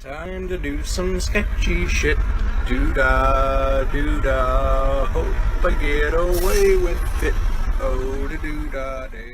Time to do some sketchy shit. Doo-dah, doo-dah. Hope I get away with it. Oh, doo-dah day.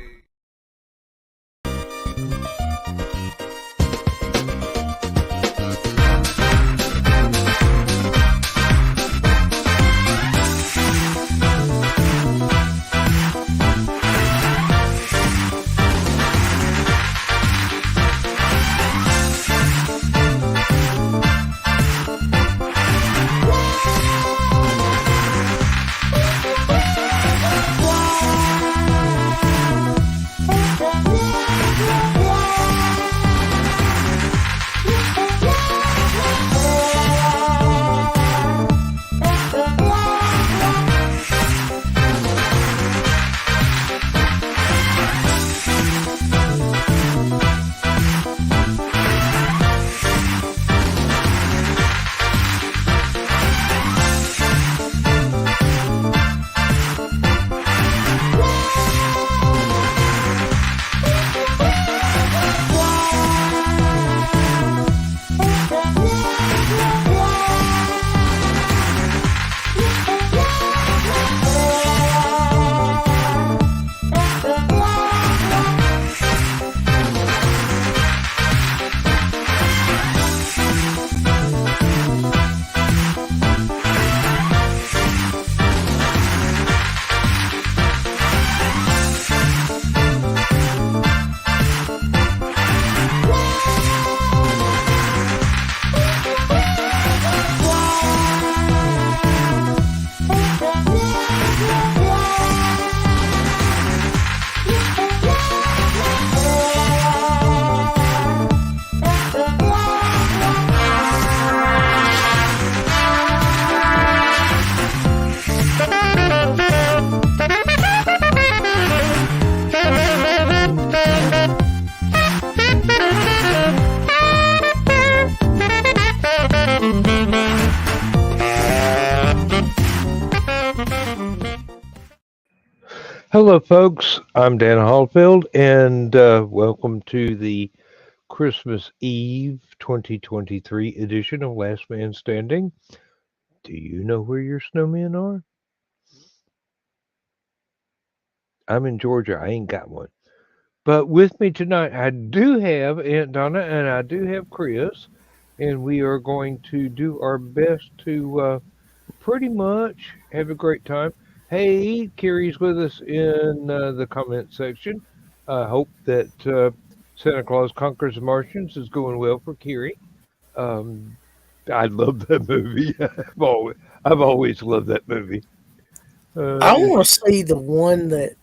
Hello, folks. I'm Dan Hollifield, and welcome to the Christmas Eve 2023 edition of Last Man Standing. Do you know where your snowmen are? I'm in Georgia. I ain't got one. But with me tonight, I do have Aunt Donna and I do have Chris, and we are going to do our best to pretty much have a great time. Hey, Carrie's with us in the comment section. I hope that Santa Claus Conquers the Martians is going well for Carrie. I love that movie. I've always loved that movie. I want to see the one that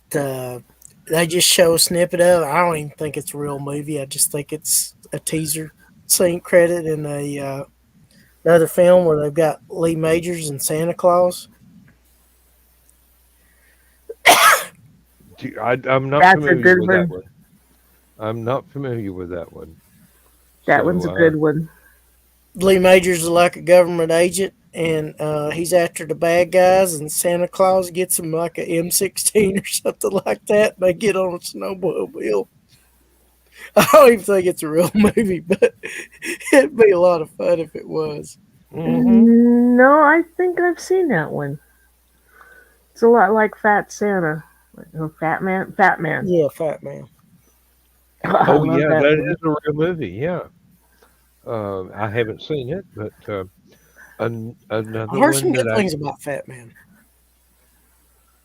they just show a snippet of. I don't even think it's a real movie. I just think it's a teaser scene credit in another film where they've got Lee Majors and Santa Claus. I'm not That's a familiar good with one. that one. I'm not familiar with that one. That one's a good one. Lee Majors is like a government agent, and he's after the bad guys, and Santa Claus gets him like an M16 or something like that, and they get on a snowmobile. I don't even think it's a real movie, but it'd be a lot of fun if it was. Mm-hmm. No, I think I've seen that one. It's a lot like Fat Santa. Fat Man? Fat Man. Yeah, Fat Man. Oh, yeah, that is a real movie, yeah. I haven't seen it, but another I heard one some good that things about Fat Man.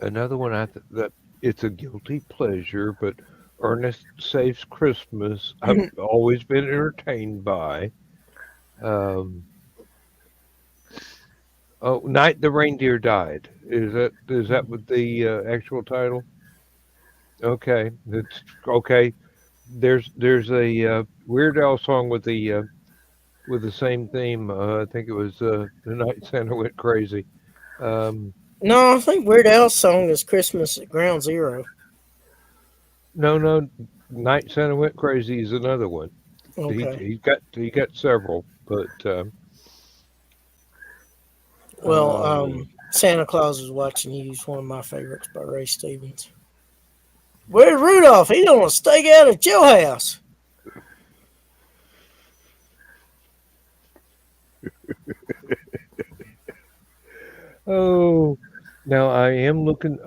Another one that it's a guilty pleasure, but Ernest Saves Christmas. I've always been entertained by. Night the Reindeer Died. Is that what the actual title? Okay, that's okay. There's a Weird Al song with the same theme. I think it was The Night Santa Went Crazy. No, I think Weird Al's song is Christmas at Ground Zero. No, Night Santa Went Crazy is another one. Okay. He got several, but Santa Claus is Watching You is one of my favorites by Ray Stevens. Where's Rudolph? He don't want to stake out at your house. Oh, now I am looking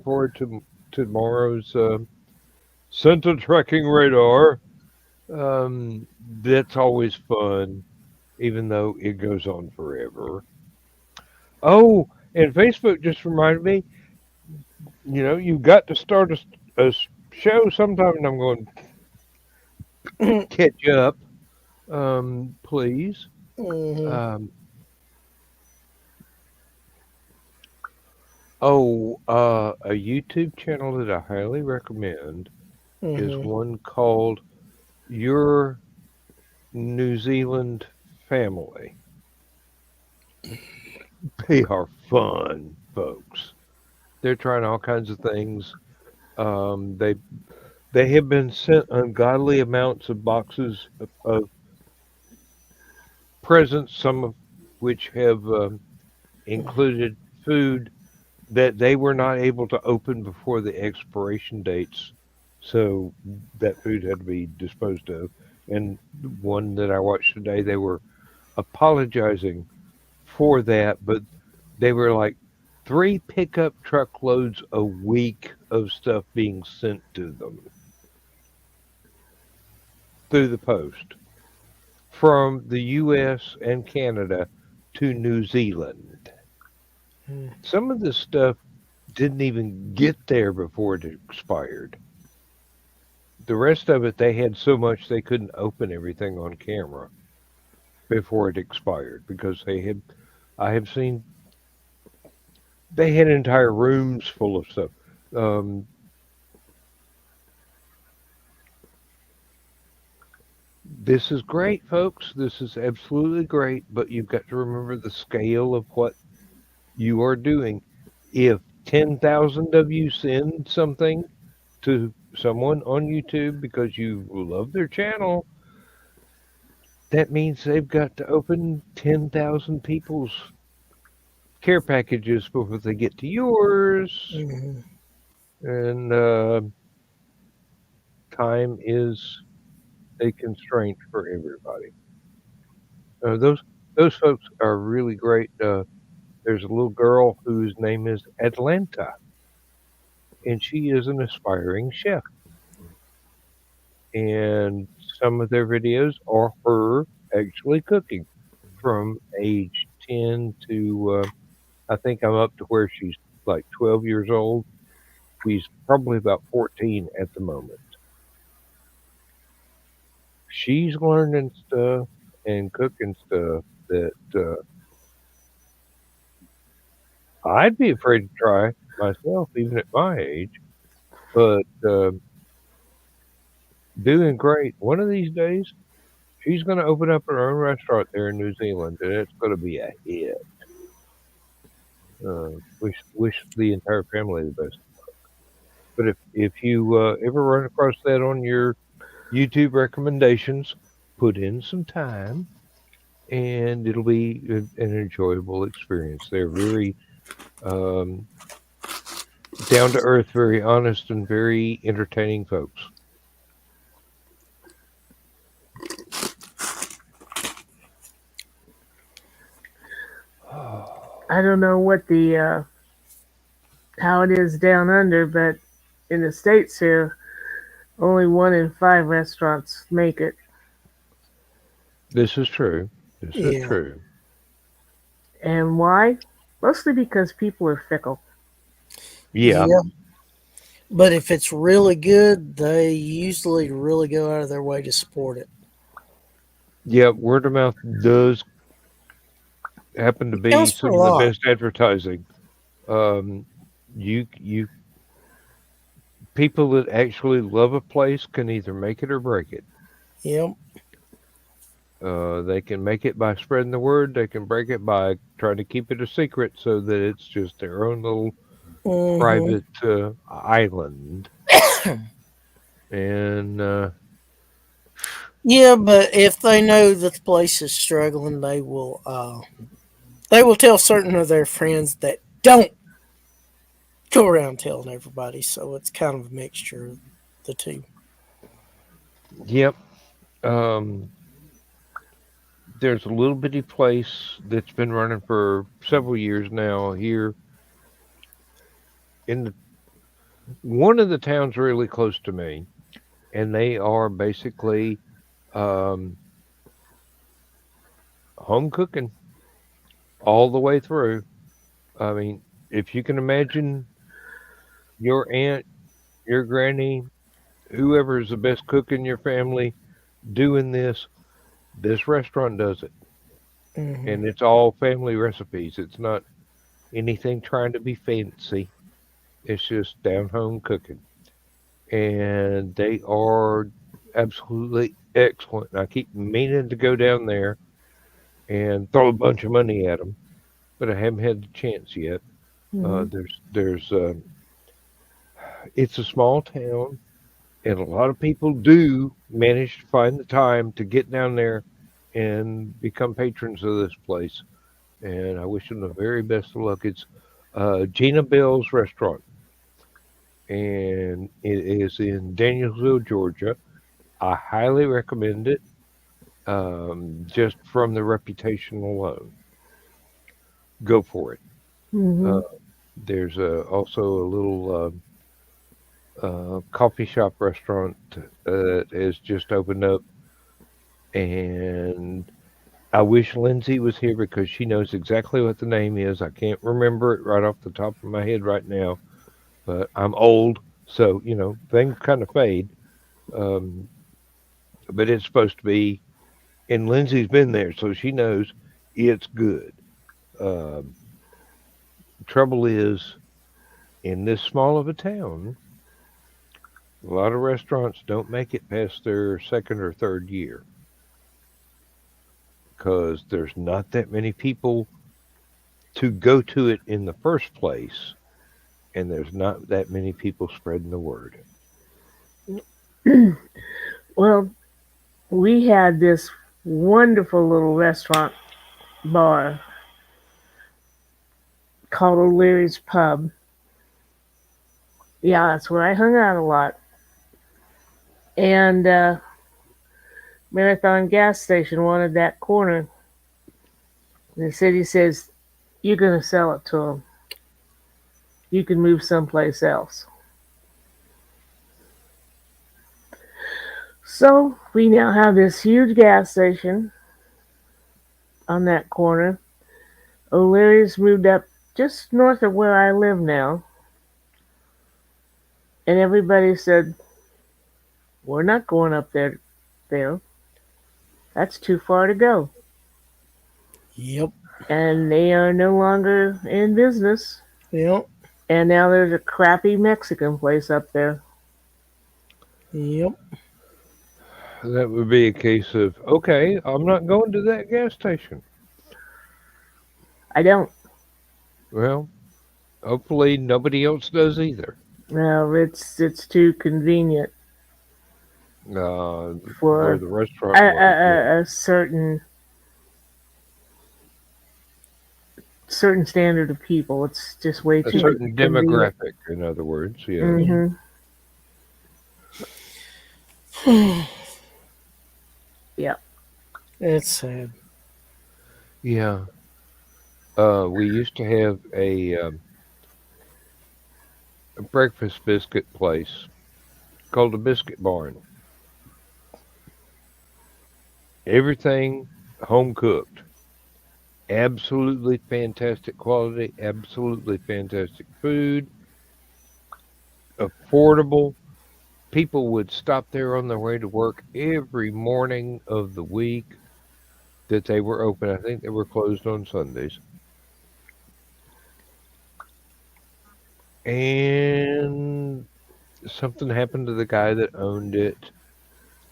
forward to tomorrow's Santa tracking radar. That's always fun, even though it goes on forever. Oh, and Facebook just reminded me, you've got to start a show sometime, and I'm going Mhm. catch up, please. Mhm. Um, a YouTube channel that I highly recommend is Mhm. one called Your New Zealand Family. They are fun, folks. They're trying all kinds of things. They have been sent ungodly amounts of boxes of presents, some of which have included food that they were not able to open before the expiration dates. So that food had to be disposed of. And one that I watched today, they were apologizing for that, but they were like 3 pickup truckloads a week of stuff being sent to them through the post from the US and Canada to New Zealand. Some of this stuff didn't even get there before it expired. The rest of it, they had so much they couldn't open everything on camera before it expired because I have seen, they had entire rooms full of stuff. Um, this is great, folks. This is absolutely great, but you've got to remember the scale of what you are doing. If 10,000 of you send something to someone on YouTube because you love their channel, that means they've got to open 10,000 people's care packages before they get to yours. Mhm. And time is a constraint for everybody. Those folks are really great. There's a little girl whose name is Atlanta, and she is an aspiring chef. And some of their videos are her actually cooking from age 10 to I think I'm up to where she's like 12 years old. She's probably about 14 at the moment. She's learning stuff and cooking stuff that I'd be afraid to try myself, even at my age. But doing great. One of these days, she's going to open up her own restaurant there in New Zealand, and it's going to be a hit. Wish the entire family the best. But if you ever run across that on your YouTube recommendations, put in some time, and it'll be an enjoyable experience. They're very um, down to earth, very honest, and very entertaining folks. I don't know what the how it is down under, but in the states here, only 1 in 5 restaurants make it. This is true. This is Yeah. true. And why? Mostly because people are fickle. Yeah. Yeah. But if it's really good, they usually really go out of their way to support it. Yeah. Word of mouth does happen to It be counts for some a of the lot. best advertising. Um, you people that actually love a place can either make it or break it. Yep. They can make it by spreading the word. They can break it by trying to keep it a secret so that it's just their own little Hmm. private island. And Yeah, but if they know that the place is struggling, they will tell certain of their friends that don't go around telling everybody. So it's kind of a mixture of the two. yep, um, there's a little bitty place that's been running for several years now here in one of the towns really close to me, and they are basically um, home cooking all the way through. I mean, if you can imagine your aunt, your granny, whoever is the best cook in your family doing this restaurant does it. Hmm. And it's all family recipes. It's not anything trying to be fancy. It's just down home cooking. And they are absolutely excellent. I keep meaning to go down there and throw a bunch of money at them, but I haven't had the chance yet. Hmm. There's it's a small town, and a lot of people do manage to find the time to get down there and become patrons of this place. And I wish them the very best of luck. It's Gina Bell's Restaurant, and it is in Danielsville, Georgia. I highly recommend it, just from the reputation alone. Go for it. Hmm. Uh, there's also a little coffee shop restaurant that has just opened up, and I wish Lindsay was here because she knows exactly what the name is. I can't remember it right off the top of my head right now, but I'm old, so things kind of fade. Um, but it's supposed to be, and Lindsay's been there, so she knows it's good. Um, Trouble is, in this small of a town, a lot of restaurants don't make it past their second or third year because there's not that many people to go to it in the first place, and there's not that many people spreading the word. Well, we had this wonderful little restaurant bar called O'Leary's Pub. Yeah, that's where I hung out a lot. And Marathon gas station wanted that corner. And the city says, you're going to sell it to them. You can move someplace else. So we now have this huge gas station on that corner. O'Leary's moved up just north of where I live now. And everybody said, we're not going up there. That's too far to go. Yep. And they are no longer in business. Yep. And now there's a crappy Mexican place up there. Yep. That would be a case of, okay, I'm not going to that gas station. I don't. Well, hopefully nobody else does either. No, it's too convenient Where for the restaurant was, yeah. a certain standard of people. It's just way A too certain convenient. demographic, in other words, yes. Hmm. Yeah. It's sad. Yeah. We used to have a breakfast biscuit place called the Biscuit Barn. Everything home cooked. Absolutely fantastic quality, absolutely fantastic food, affordable. People would stop there on their way to work every morning of the week that they were open. I think they were closed on Sundays. And something happened to the guy that owned it,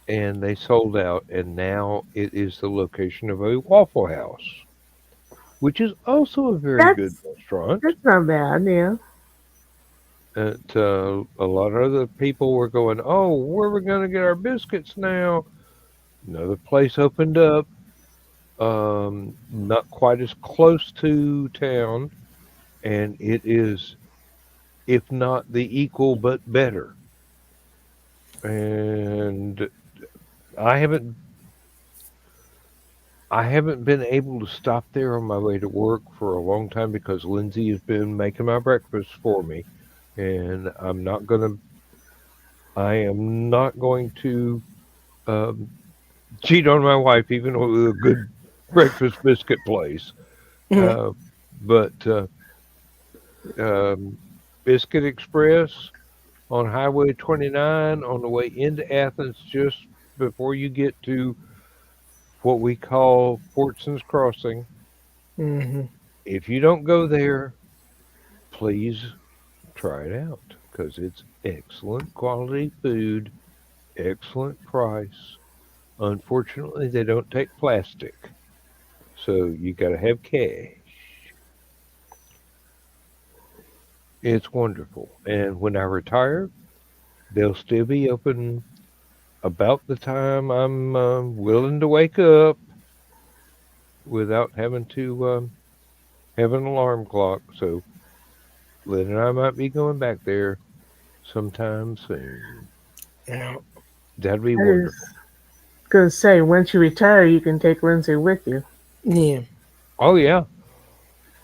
and they sold out, and now it is the location of a Waffle House, which is also a very good That's restaurant. that's not bad. Yeah. And a lot of other people were going, "Oh, where are we going to get our biscuits now?" Another place opened up, not quite as close to town, and it is, if not the equal, but better. And I haven't I haven't been able to stop there on my way to work for a long time because Lindsay has been making my breakfast for me, and I am not going to um, cheat on my wife, even with a good breakfast biscuit place. Uh, but um, Biscuit Express on Highway 29 on the way into Athens, just before you get to what we call Fortson's Crossing. Mm-hmm. If you don't go there, please try it out because it's excellent quality food, excellent price. Unfortunately, they don't take plastic, so you got to have cash. It's wonderful. And when I retire, they'll still be open about the time I'm willing to wake up without having to have an alarm clock. So Lynn and I might be going back there sometime soon. Yeah. That'd be I was wonderful. gonna say, once you retire, you can take Lindsay with you. Yeah. Oh yeah,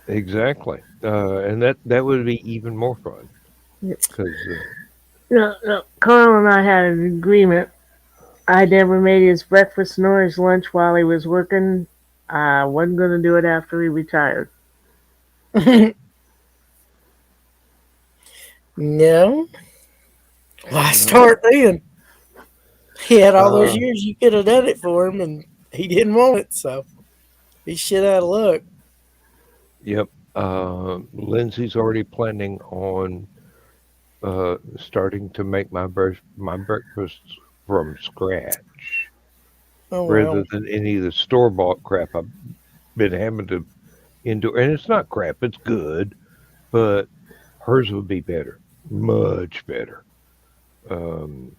exactly. And that would be even more fun because No, no. Carl and I had an agreement. I never made his breakfast nor his lunch while he was working. I wasn't gonna do it after he retired. No. Why no, start then? He had all those uh, years you could have done it for him, and he didn't want it, so he's shit out of luck. yep. Lindsay's already planning on starting to make my breakfasts from scratch Oh rather well. than any of the store bought crap I've been having to endure. And it's not crap; it's good, but hers would be better, much better. Um,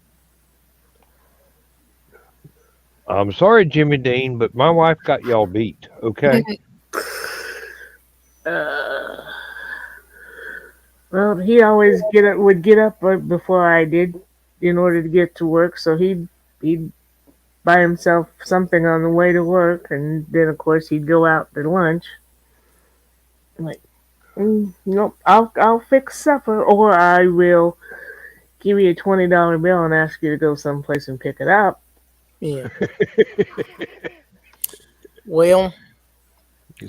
I'm sorry, Jimmy Dean, but my wife got y'all beat. Okay. Uh, well, he always would get up before I did in order to get to work, so he'd buy himself something on the way to work, and then of course he'd go out to lunch. I'm like, nope, I'll fix supper, or I will give you a $20 bill and ask you to go someplace and pick it up. Yeah. Well,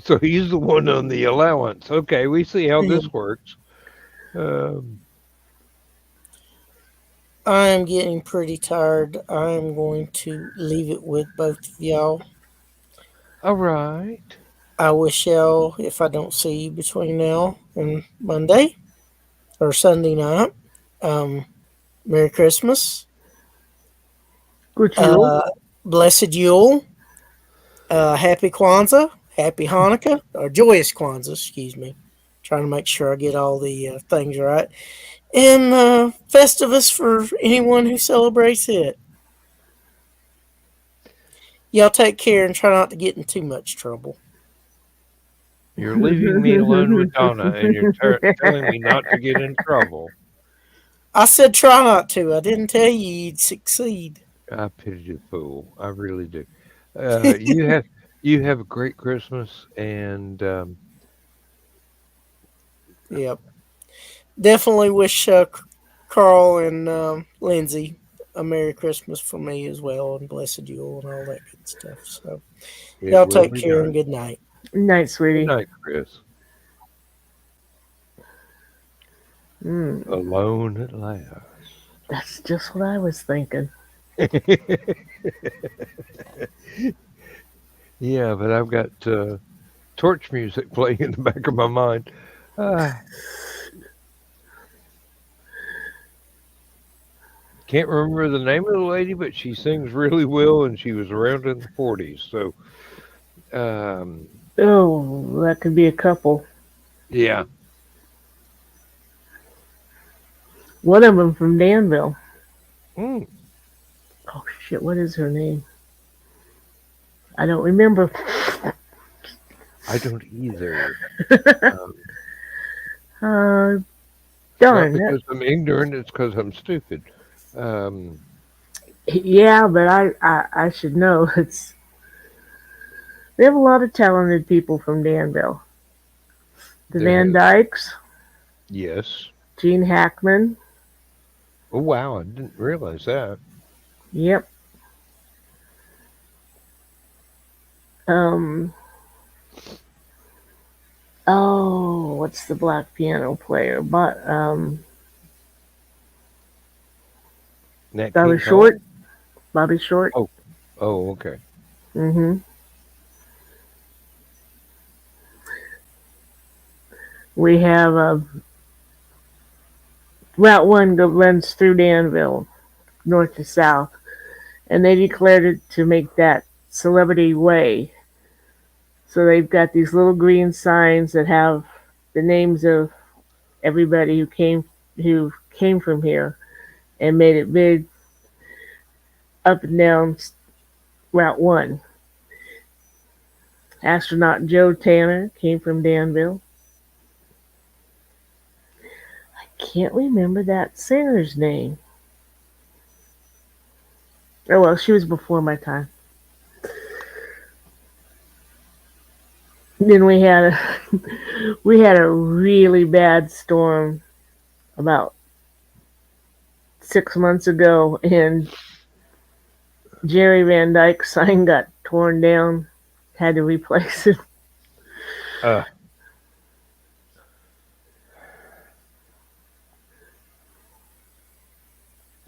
So he's the one on the allowance. Okay, we see how yeah, this works. Um, I am getting pretty tired. I am going to leave it with both of y'all. all right. I wish y'all, if I don't see you between now and Monday or Sunday night, um, Merry Christmas, Good you. uh, Blessed Yule, Happy Kwanzaa, Happy Hanukkah, or Joyous Kwanzaa, excuse me. Trying to make sure I get all the things right. And Festivus for anyone who celebrates it. Y'all take care and try not to get in too much trouble. You're leaving me alone with Donna, and you're telling me not to get in trouble. I said try not to. I didn't tell you you'd succeed. I pity the fool. I really do. You have a great Christmas, and Yep. Definitely wish Carl and Lindsay a Merry Christmas for me as well, and Blessed Yule and all that good stuff. So, it y'all will take be care and done. good night. Night, Good sweetie. night, Chris. Mm, Alone at last. that's just what I was thinking. Yeah, but I've got torch music playing in the back of my mind. Uh, can't remember the name of the lady, but she sings really well, and she was around in the 40s. So, um, Oh, that could be a couple. yeah. One of them from Danville. Mm, Oh shit, what is her name? I don't remember. I don't either. Um, uh, it's not darn that. because I'm ignorant, it's because I'm stupid. Um, Yeah, but I should know. It's We have a lot of talented people from Danville. The There Van has. Dykes, Yes. Gene Hackman. Oh wow, I didn't realize that. Yep. Um. Oh, what's the black piano player? But Nat Bobby King Short. Cole. Bobby Short. Oh, oh, okay. Mm-hmm. We have Route 1 that runs through Danville, north to south, and they declared it to make that celebrity way. So they've got these little green signs that have the names of everybody who came from here and made it big up and down Route 1. Astronaut Joe Tanner came from Danville. Can't remember that singer's name. Oh well, she was before my time. Then we had a really bad storm about 6 months ago, and Jerry Van Dyke's sign got torn down. Had to replace it. Uh,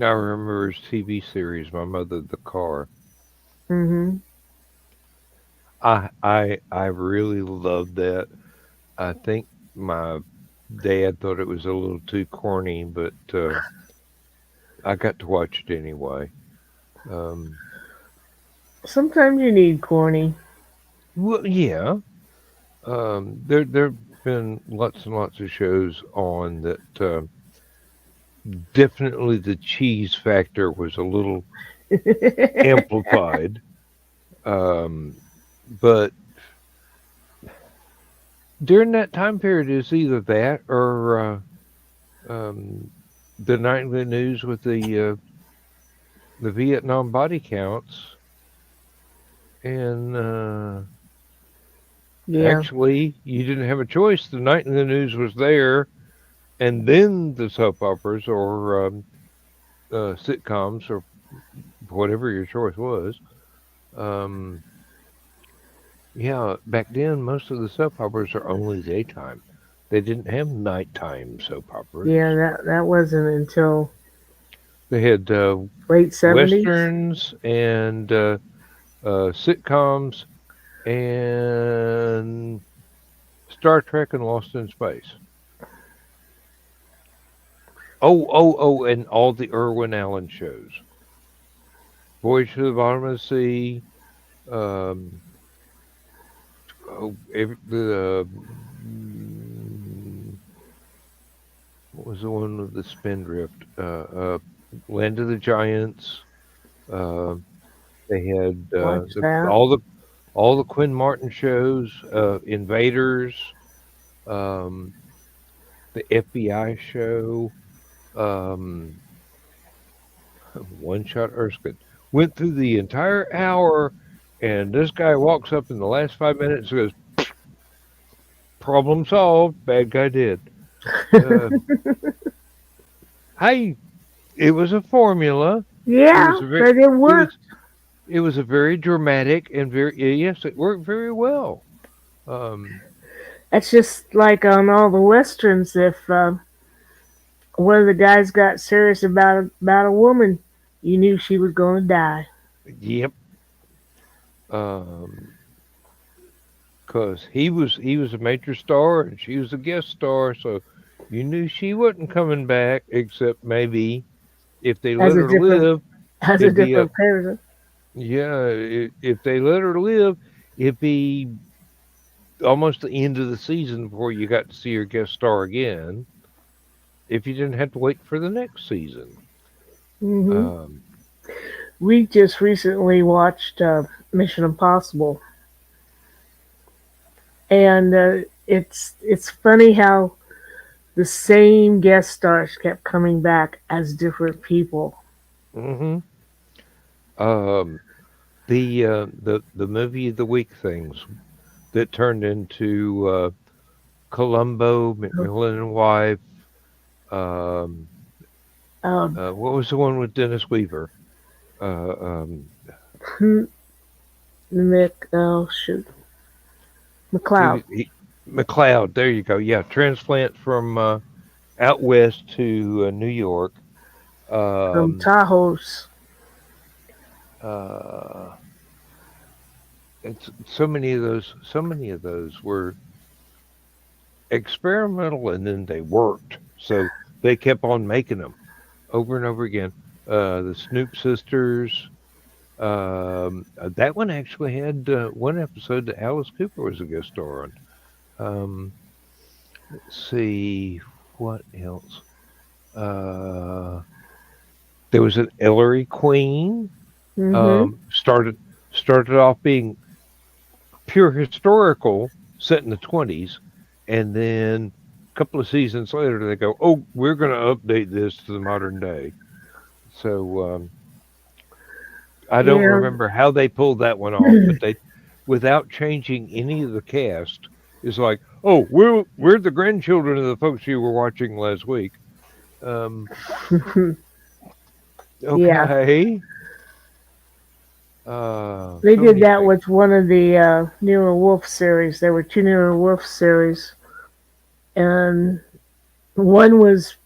I remember his TV series, My Mother the Car. Mm-hmm. I really loved that. I think my dad thought it was a little too corny, but I got to watch it anyway. Um, Sometimes you need corny. well, yeah. There've been lots and lots of shows on that. Definitely, the cheese factor was a little amplified. But during that time period, it's either that or the nightly news with the Vietnam body counts, and Yeah, actually, you didn't have a choice. The nightly news was there, and then the soap operas or sitcoms or whatever your choice was. Um, yeah, back then most of the soap operas are only daytime. They didn't have nighttime soap operas. yeah. That wasn't until They had late '70s. westerns and sitcoms and Star Trek and Lost in Space. Oh, and all the Irwin Allen shows. Voyage to the Bottom of the Sea. Um, what was the one with the Spindrift? Land of the Giants. Uh, they had Watch that. all the Quinn Martin shows. Invaders. Um, the FBI show. Um, One Shot Erskine. Went through the entire hour, and this guy walks up in the last 5 minutes and goes, "Problem solved. Bad guy dead." Uh, hey, it was a formula. It Yeah, was a very but it it worked. was it was a very dramatic and very yes, it worked very well. Um, That's just like on all the westerns. If one of the guys got serious about a woman, you knew she was going to die. yep. Cause he was a major star and she was a guest star, so you knew she wasn't coming back, except maybe if they As let a her different live, as a it'd be a different person. yeah. If they let her live, it'd be almost the end of the season before you got to see her guest star again. If you didn't have to wait for the next season. Hmm. Um, We just recently watched Mission Impossible, and it's funny how the same guest stars kept coming back as different people. hmm um, the movie of the week things that turned into Columbo, McMillan and Wife. Um, what was the one with Dennis Weaver? Uh, um, Oh shoot, he, McLeod he, McLeod. There you go. Yeah, transplant from out west to New York. from Um, Tahoe's. uh, it's so many of those. So many of those were experimental, and then they worked. So they kept on making them over and over again. The Snoop sisters. That one actually had one episode that Alice Cooper was a guest star on. Let's see what else. Uh, there was an Ellery Queen. Mm-hmm. Started off being pure historical, set in the 20s, and then a couple of seasons later they go, "Oh, we're going to update this to the modern day." So I don't Yeah. remember how they pulled that one off, but they, without changing any of the cast, is like, "Oh, we're the grandchildren of the folks you were watching last week." Um, Yeah. okay. They So did many that things. with one of the Newer Wolf series. There were two Newer Wolf series, and one was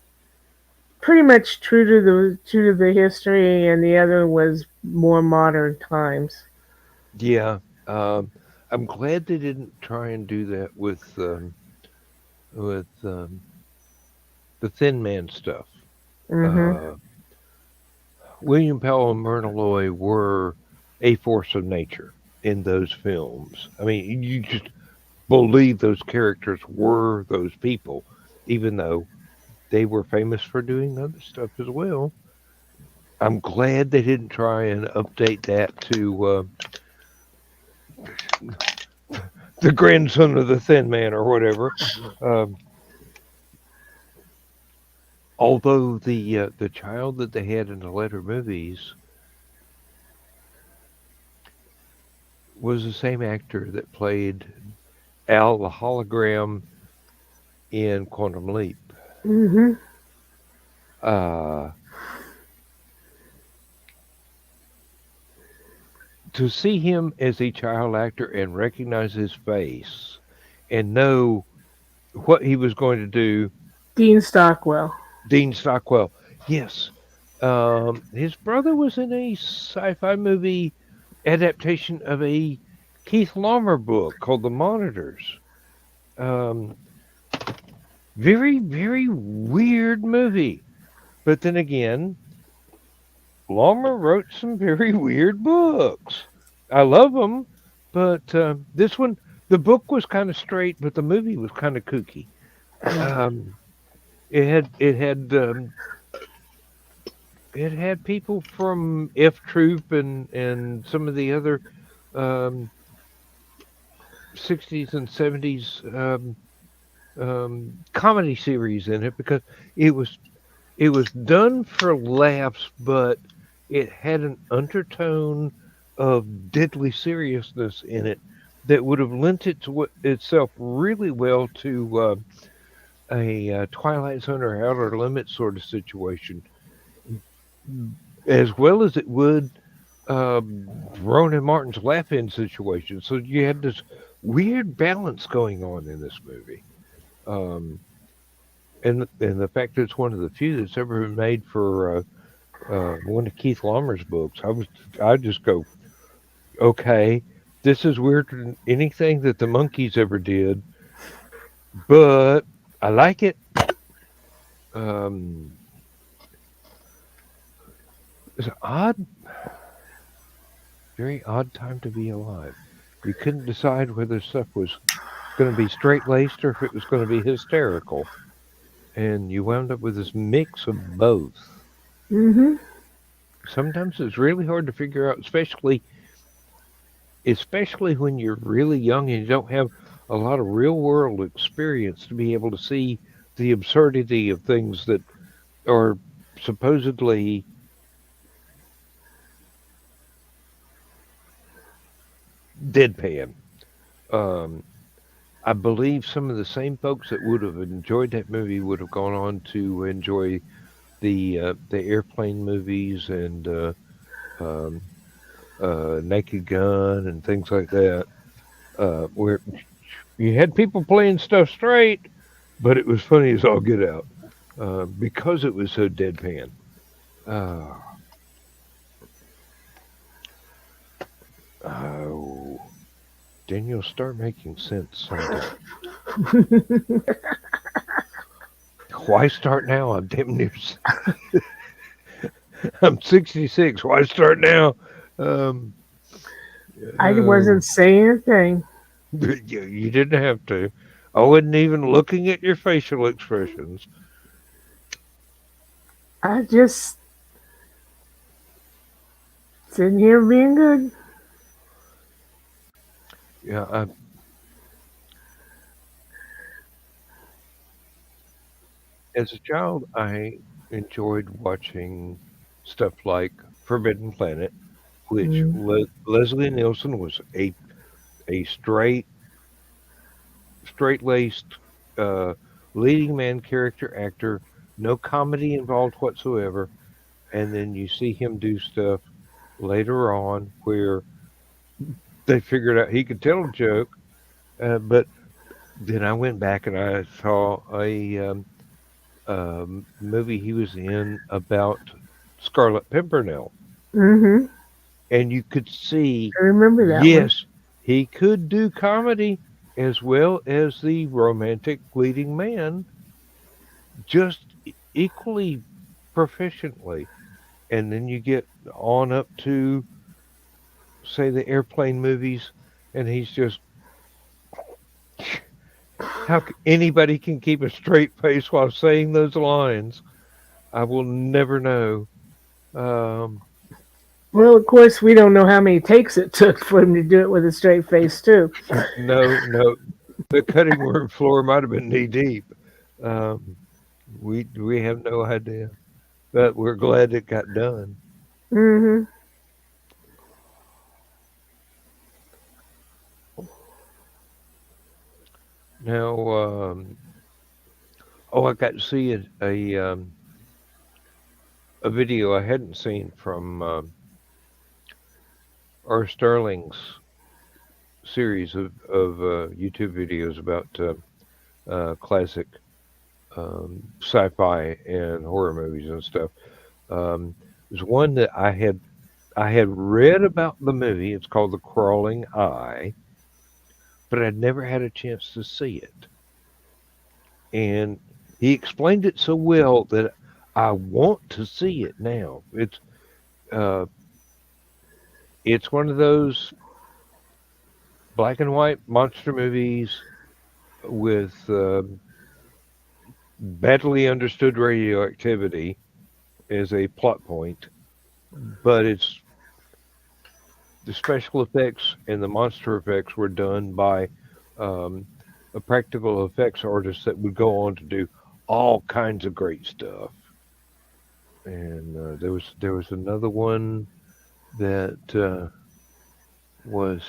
pretty much true to the history, and the other was more modern times. Yeah. I'm glad they didn't try and do that with the Thin Man stuff. Mm-hmm. Uh, William Powell and Myrna Loy were a force of nature in those films. I mean, you just believe those characters were those people, even though they were famous for doing other stuff as well. I'm glad they didn't try and update that to the grandson of the Thin Man or whatever. Um, although the child that they had in the later movies was the same actor that played Al the hologram in Quantum Leap. Mm-hmm. Uh, to see him as a child actor and recognize his face and know what he was going to do, Dean Stockwell. Dean Stockwell, yes. His brother was in a sci-fi movie adaptation of a Keith Laumer book called The Monitors. Um, very, very weird movie. But then again, Laumer wrote some very weird books. I love them, but this one, the book was kind of straight, but the movie was kind of kooky. Um, it had it had people from F Troop and some of the other um, 60s and 70s comedy series in it because it was it was done for laughs, but it had an undertone of deadly seriousness in it that would have lent it to itself really well to a Twilight Zone or Outer Limits sort of situation, as well as it would Ronan Martin's laugh-in situation. So you had this weird balance going on in this movie. Um, and the fact that it's one of the few that's ever been made for one of Keith Laumer's books, I just go, okay, this is weirder than anything that the Monkees ever did, but I like it. Um, it's an odd, very odd time to be alive. You couldn't decide whether stuff was going to be straight laced or if it was going to be hysterical, and you wound up with this mix of both. Mm-hmm. Sometimes it's really hard to figure out, especially when you're really young and you don't have a lot of real world experience to be able to see the absurdity of things that are supposedly deadpan. Um, I believe some of the same folks that would have enjoyed that movie would have gone on to enjoy the airplane movies and um, Naked Gun and things like that, where you had people playing stuff straight, but it was funny as all get out because it was so deadpan. Uh, oh, Daniel, start making sense sometime. Why start now? I'm damn near. I'm 66. Why start now? Um, I oh, wasn't saying a thing. you didn't have to. I wasn't even looking at your facial expressions. I just sitting here being good. Yeah, as a child, I enjoyed watching stuff like Forbidden Planet, which Mm, Leslie Nielsen was a straight laced uh, leading man character actor, no comedy involved whatsoever. And then you see him do stuff later on where they figured out he could tell a joke. But then I went back and I saw a movie he was in about Scarlet Pimpernel, mm-hmm. and you could see, I remember that one. yes, he could do comedy as well as the romantic leading man, just equally proficiently. And then you get on up to, say, the airplane movies, and he's just anybody can keep a straight face while saying those lines. I will never know. Um, Well, of course, we don't know how many takes it took for him to do it with a straight face, too. no, the cutting room floor might have been knee deep. Um, we have no idea, but we're glad it got done. Mm-hmm. Now, oh, I got to see a video I hadn't seen from R. Sterling's series of YouTube videos about classic sci-fi and horror movies and stuff. There's one that I had read about the movie. It's called The Crawling Eye, but I'd never had a chance to see it. And he explained it so well that I want to see it now. Uh, it's one of those black and white monster movies with badly understood radioactivity as a plot point, but it's the special effects and the monster effects were done by um, a practical effects artist that would go on to do all kinds of great stuff. And there was another one that was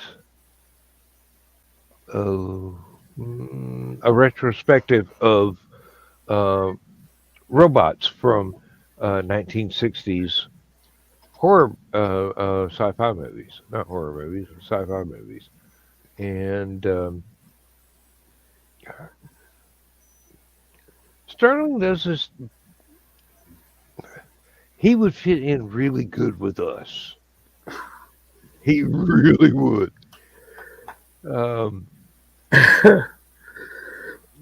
uh, a retrospective of uh, robots from 1960s horror sci-fi movies, not horror movies, sci-fi movies, and Sterling does this. He would fit in really good with us. He really would. Um, that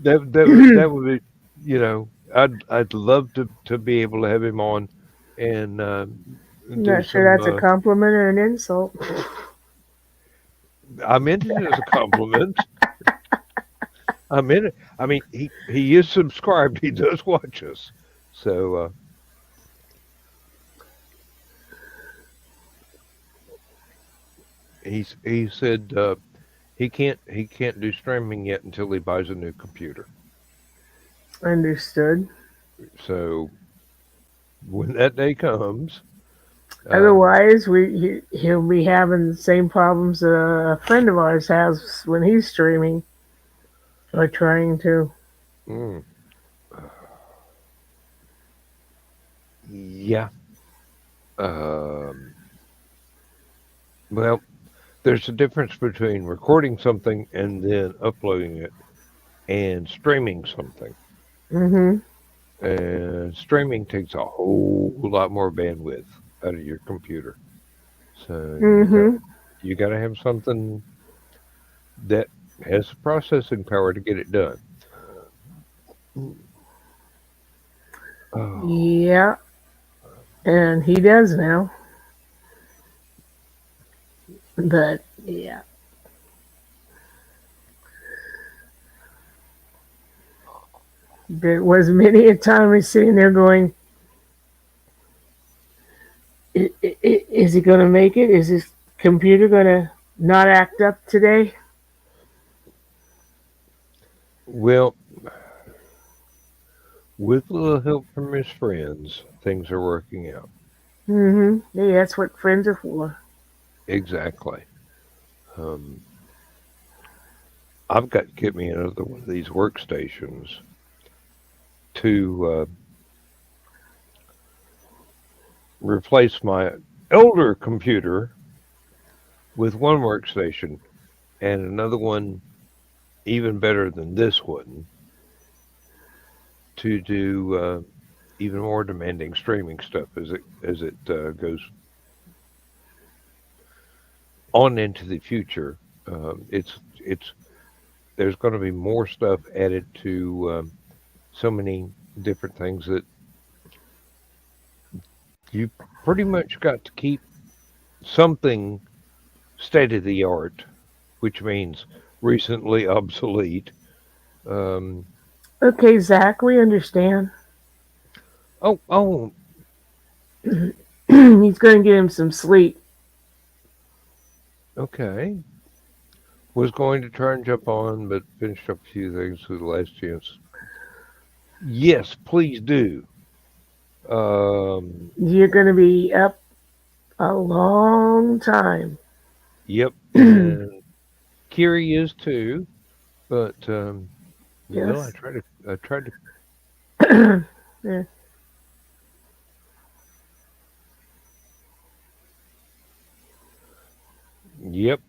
would be, I'd love to be able to have him on and I'm do not sure some. that's a compliment or an insult. I meant it as a compliment. I meant it. I mean, he is subscribed. He does watch us, so he said he can't do streaming yet until he buys a new computer. Understood. So when that day comes, Otherwise, he'll be having the same problems a friend of ours has when he's streaming or trying to. mm, yeah. Um, well, there's a difference between recording something and then uploading it and streaming something. Mm-hmm. And streaming takes a whole lot more bandwidth out of your computer. So Mm-hmm. you got to have something that has the processing power to get it done. Oh, Yeah, and he does now. But yeah, there was many a time he's sitting there going, "Is he going to make it? Is his computer going to not act up today?" well, with a little help from his friends, things are working out. Mm-hmm. Yeah, that's what friends are for. Exactly. Um, I've got to get me another one of these workstations to replace my older computer with one workstation and another one even better than this one to do even more demanding streaming stuff as it goes on into the future. It's there's going to be more stuff added to so many different things that you pretty much got to keep something state of the art, which means recently obsolete. Um, Okay, Zach, we understand. oh, He's going to get him some sleep. okay. Was going to try and jump on, but finished up a few things with the last chance. Yes, please do. Um, You're going to be up a long time. yep, and Kiri is too, but well, Yes. I tried to. Yeah. Yep.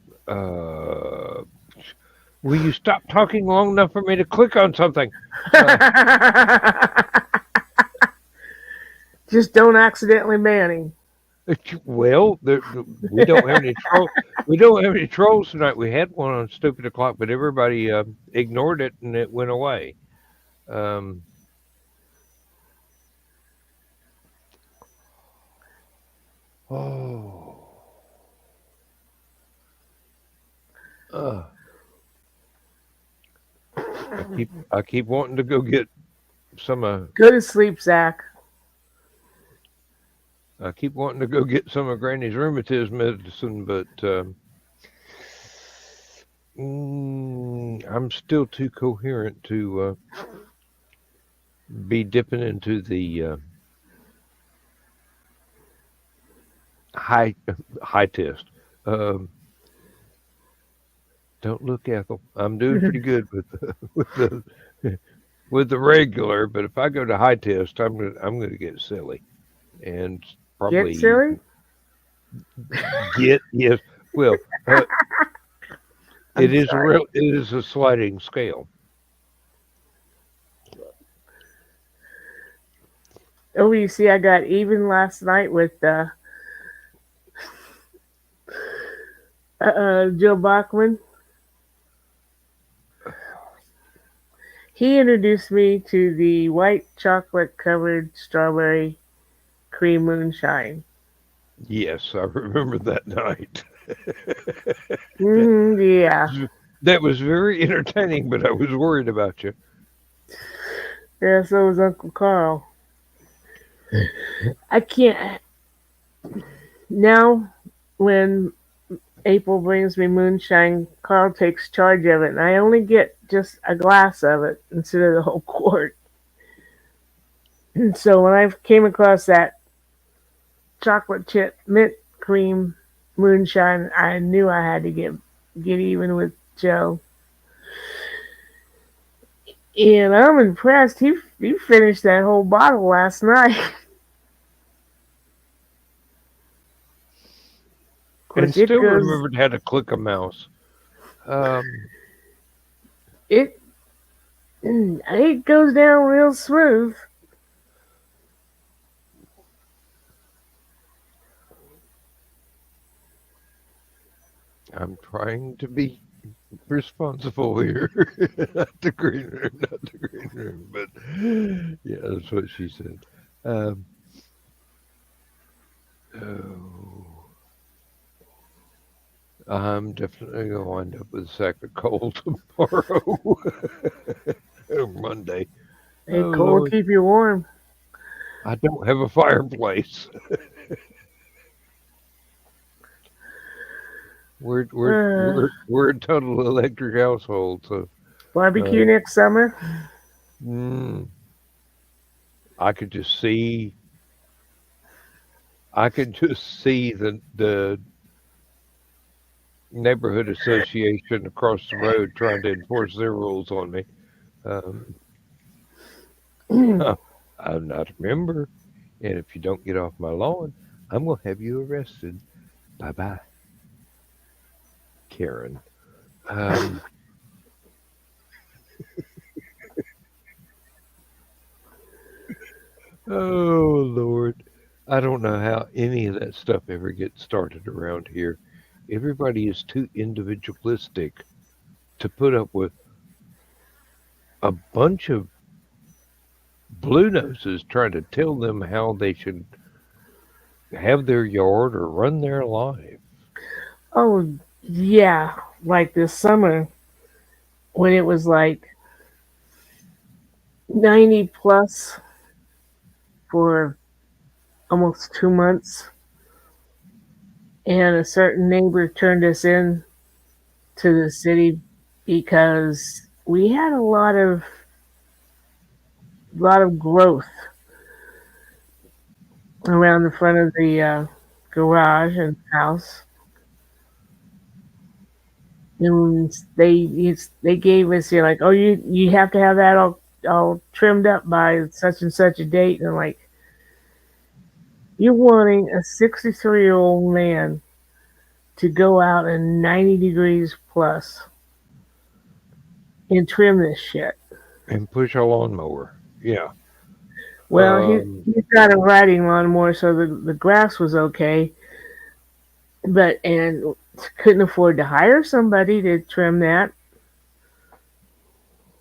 Will you stop talking long enough for me to click on something? Just don't accidentally ban him. Well, we don't have any troll. We don't have any trolls tonight. We had one on Stupid O'clock, but everybody ignored it and it went away. Um, oh, uh, I keep wanting to go get some. Go to sleep, Zach. I keep wanting to go get some of Granny's rheumatism medicine, but I'm still too coherent to be dipping into the high high test. Um, don't look, Ethel. I'm doing pretty good with with the with the regular, but if I go to high test, I'm gonna get silly and Get probably silly? get yes. Well, I'm sorry. it is a sliding scale. Oh, you see, I got even last night with Joe Bachman. He introduced me to the white chocolate covered strawberry cream moonshine. Yes, I remember that night. Mm-hmm, yeah. That was very entertaining, but I was worried about you. Yeah, so was Uncle Carl. I can't. Now, when April brings me moonshine, Carl takes charge of it, and I only get just a glass of it instead of the whole quart. And so when I came across that chocolate chip mint cream moonshine, I knew I had to get even with Joe. And I'm impressed. He finished that whole bottle last night. Of And course, still remembered how to click a mouse. It it goes down real smooth. I'm trying to be responsible here. Not the green room, not the green room. But yeah, that's what she said. Um, oh, I'm definitely going to wind up with a sack of coal tomorrow. Or Monday. Hey, Oh, coal Lord. keep you warm. I don't have a fireplace. We're we're Uh, we're we're a total electric household, so barbecue um, next summer. mm, I could just see I could just see the neighborhood association across the road trying to enforce their rules on me. Um, I'm not a member, and if you don't get off my lawn, I'm gonna have you arrested. Bye bye, Karen. Um, oh Lord, I don't know how any of that stuff ever gets started around here. Everybody is too individualistic to put up with a bunch of blue noses trying to tell them how they should have their yard or run their life. Oh yeah, like this summer when it was like 90 plus for almost 2 months, and a certain neighbor turned us in to the city because we had a lot of growth around the front of the garage and house. And they gave us, like, oh, you have to have that all trimmed up by such and such a date. And like, you're wanting a 63-year-old man to go out in 90 degrees plus and trim this shit. And push a lawnmower. Yeah. Well, Um, he's got a riding lawnmower, so the grass was okay, but and couldn't afford to hire somebody to trim that.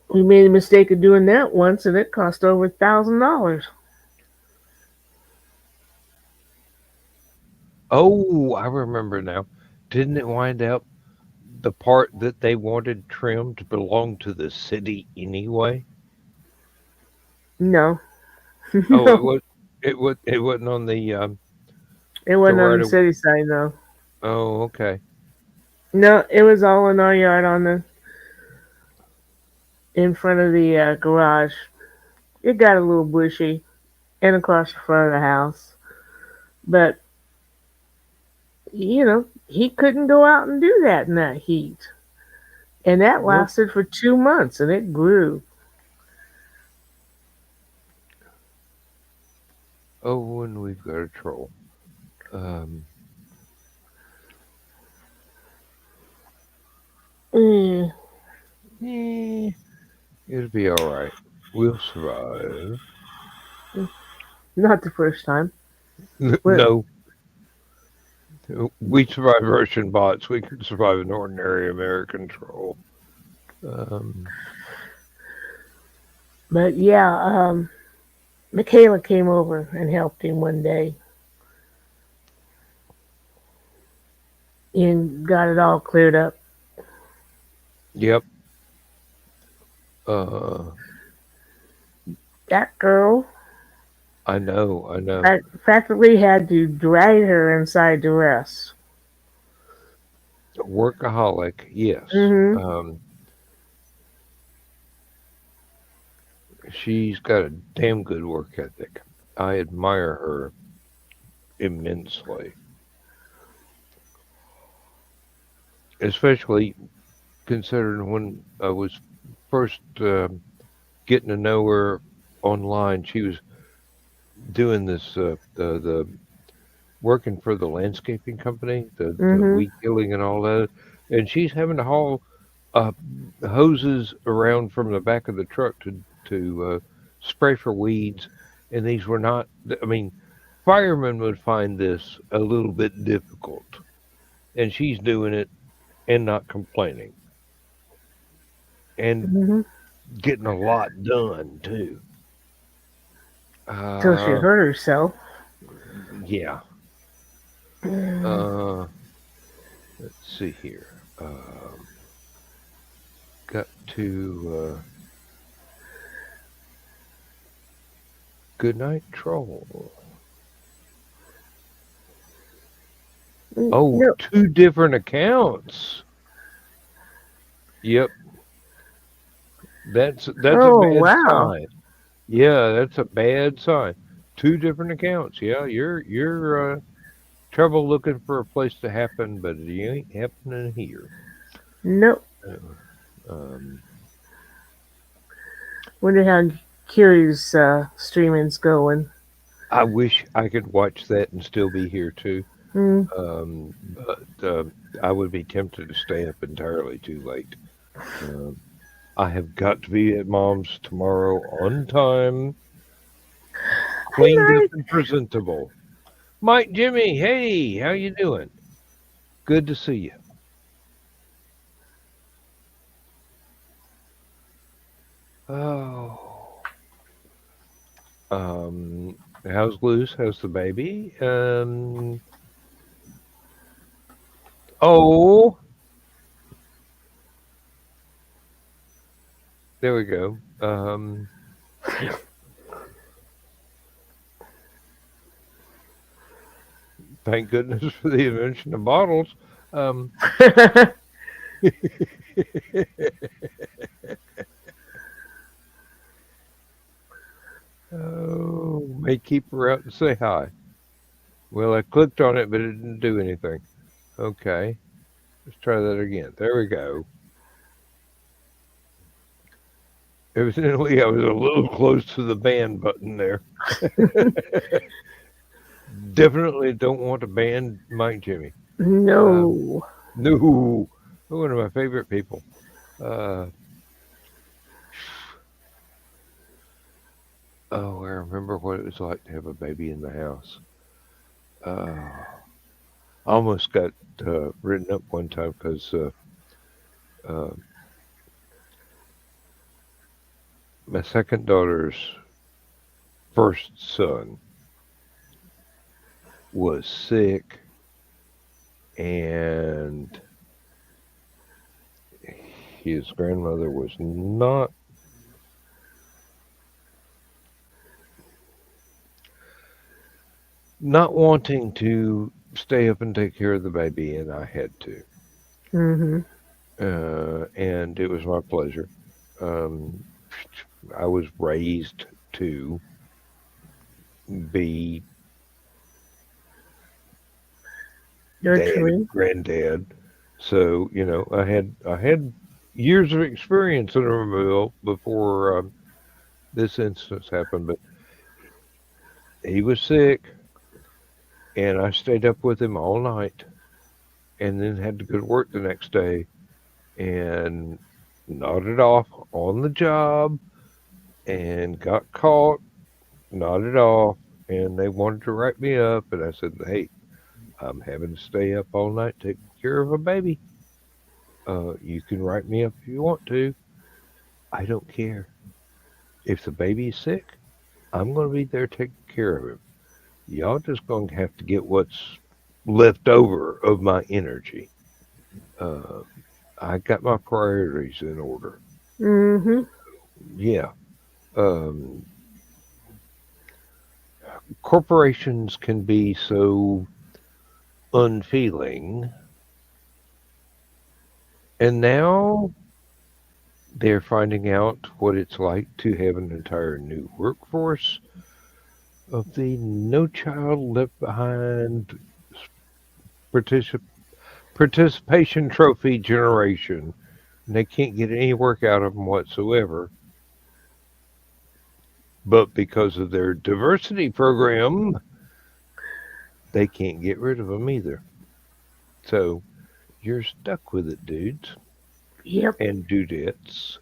We made a mistake of doing that once, and it cost over $1,000. oh, I remember now. Didn't it wind up the part that they wanted trimmed belonged to the city anyway? No, Oh, it no, was. It wasn't on it the wasn't on right the of. city side though. Oh, okay. No, it was all in our yard on the in front of the garage. It got a little bushy and across the front of the house, but he couldn't go out and do that in that heat, and that Nope. lasted for 2 months, and it grew. Oh, and we've got a troll. Um, Mm, eh, it'll be all right. We'll survive. not the first time. But No, we survived Russian bots. We could survive an ordinary American troll. Um, but yeah, Michaela came over and helped him one day and got it all cleared up. yep. Uh, That girl, I know. I know. I practically had to drag her inside to rest. Workaholic. Yes. Hmm. She's got a damn good work ethic. I admire her immensely, especially considering when I was first getting to know her online. She was doing this the working for the landscaping company, the Mhm. weed killing and all that, and she's having to haul uh, hoses around from the back of the truck to spray for weeds, and these were not. I mean, firemen would find this a little bit difficult, and she's doing it and not complaining, and Mhm. getting a lot done too. Till she Uh, hurt herself. yeah. Uh, let's see here. Got to Good Night Troll. Oh, No. two different accounts. Yep, that's a Oh bad wow. sign. Yeah, that's a bad sign. Two different accounts. Yeah, you're trouble looking for a place to happen, but it ain't happening here. No. Uh, Um, Wonder how Kiri's streaming's going. I wish I could watch that and still be here too. Hmm. But I would be tempted to stay up entirely too late. Um, I have got to be at Mom's tomorrow on time, Hey, cleaned up Mike. and presentable. Mike, Jimmy, hey, how you doing? Good to see you. Oh, how's Luce? How's the baby? Oh, there we go. Thank goodness for the invention of bottles. Um, oh, may keep her out and say hi. Well, I clicked on it, but it didn't do anything. Okay, let's try that again. There we go. Evidently, I was a little close to the ban button there. Definitely don't want to ban Mike Jimmy. No. No, one of my favorite people. Uh, oh, I remember what it was like to have a baby in the house. Uh, I almost got written up one time because uh, my second daughter's first son was sick, and his grandmother was not wanting to stay up and take care of the baby, and I had to. Mhm. And it was my pleasure. Um, I was raised to be dad and Nurturing. granddad, so I had years of experience in a mill before this instance happened. But he was sick, and I stayed up with him all night, and then had to go to work the next day, and nodded off on the job, and got caught, nodded off, and they wanted to write me up, and I said, "Hey, I'm having to stay up all night taking care of a baby. You can write me up if you want to. I don't care. If the baby's sick, I'm going to be there taking care of him. Y'all just going to have to get what's left over of my energy. Uh, I got my priorities in order." Mhm. Yeah. Um, Corporations can be so unfeeling, and now they're finding out what it's like to have an entire new workforce. of the No Child Left Behind participation trophy generation. And they can't get any work out of them whatsoever. But because of their diversity program, they can't get rid of them either. So you're stuck with it, dudes Yep. and dudettes.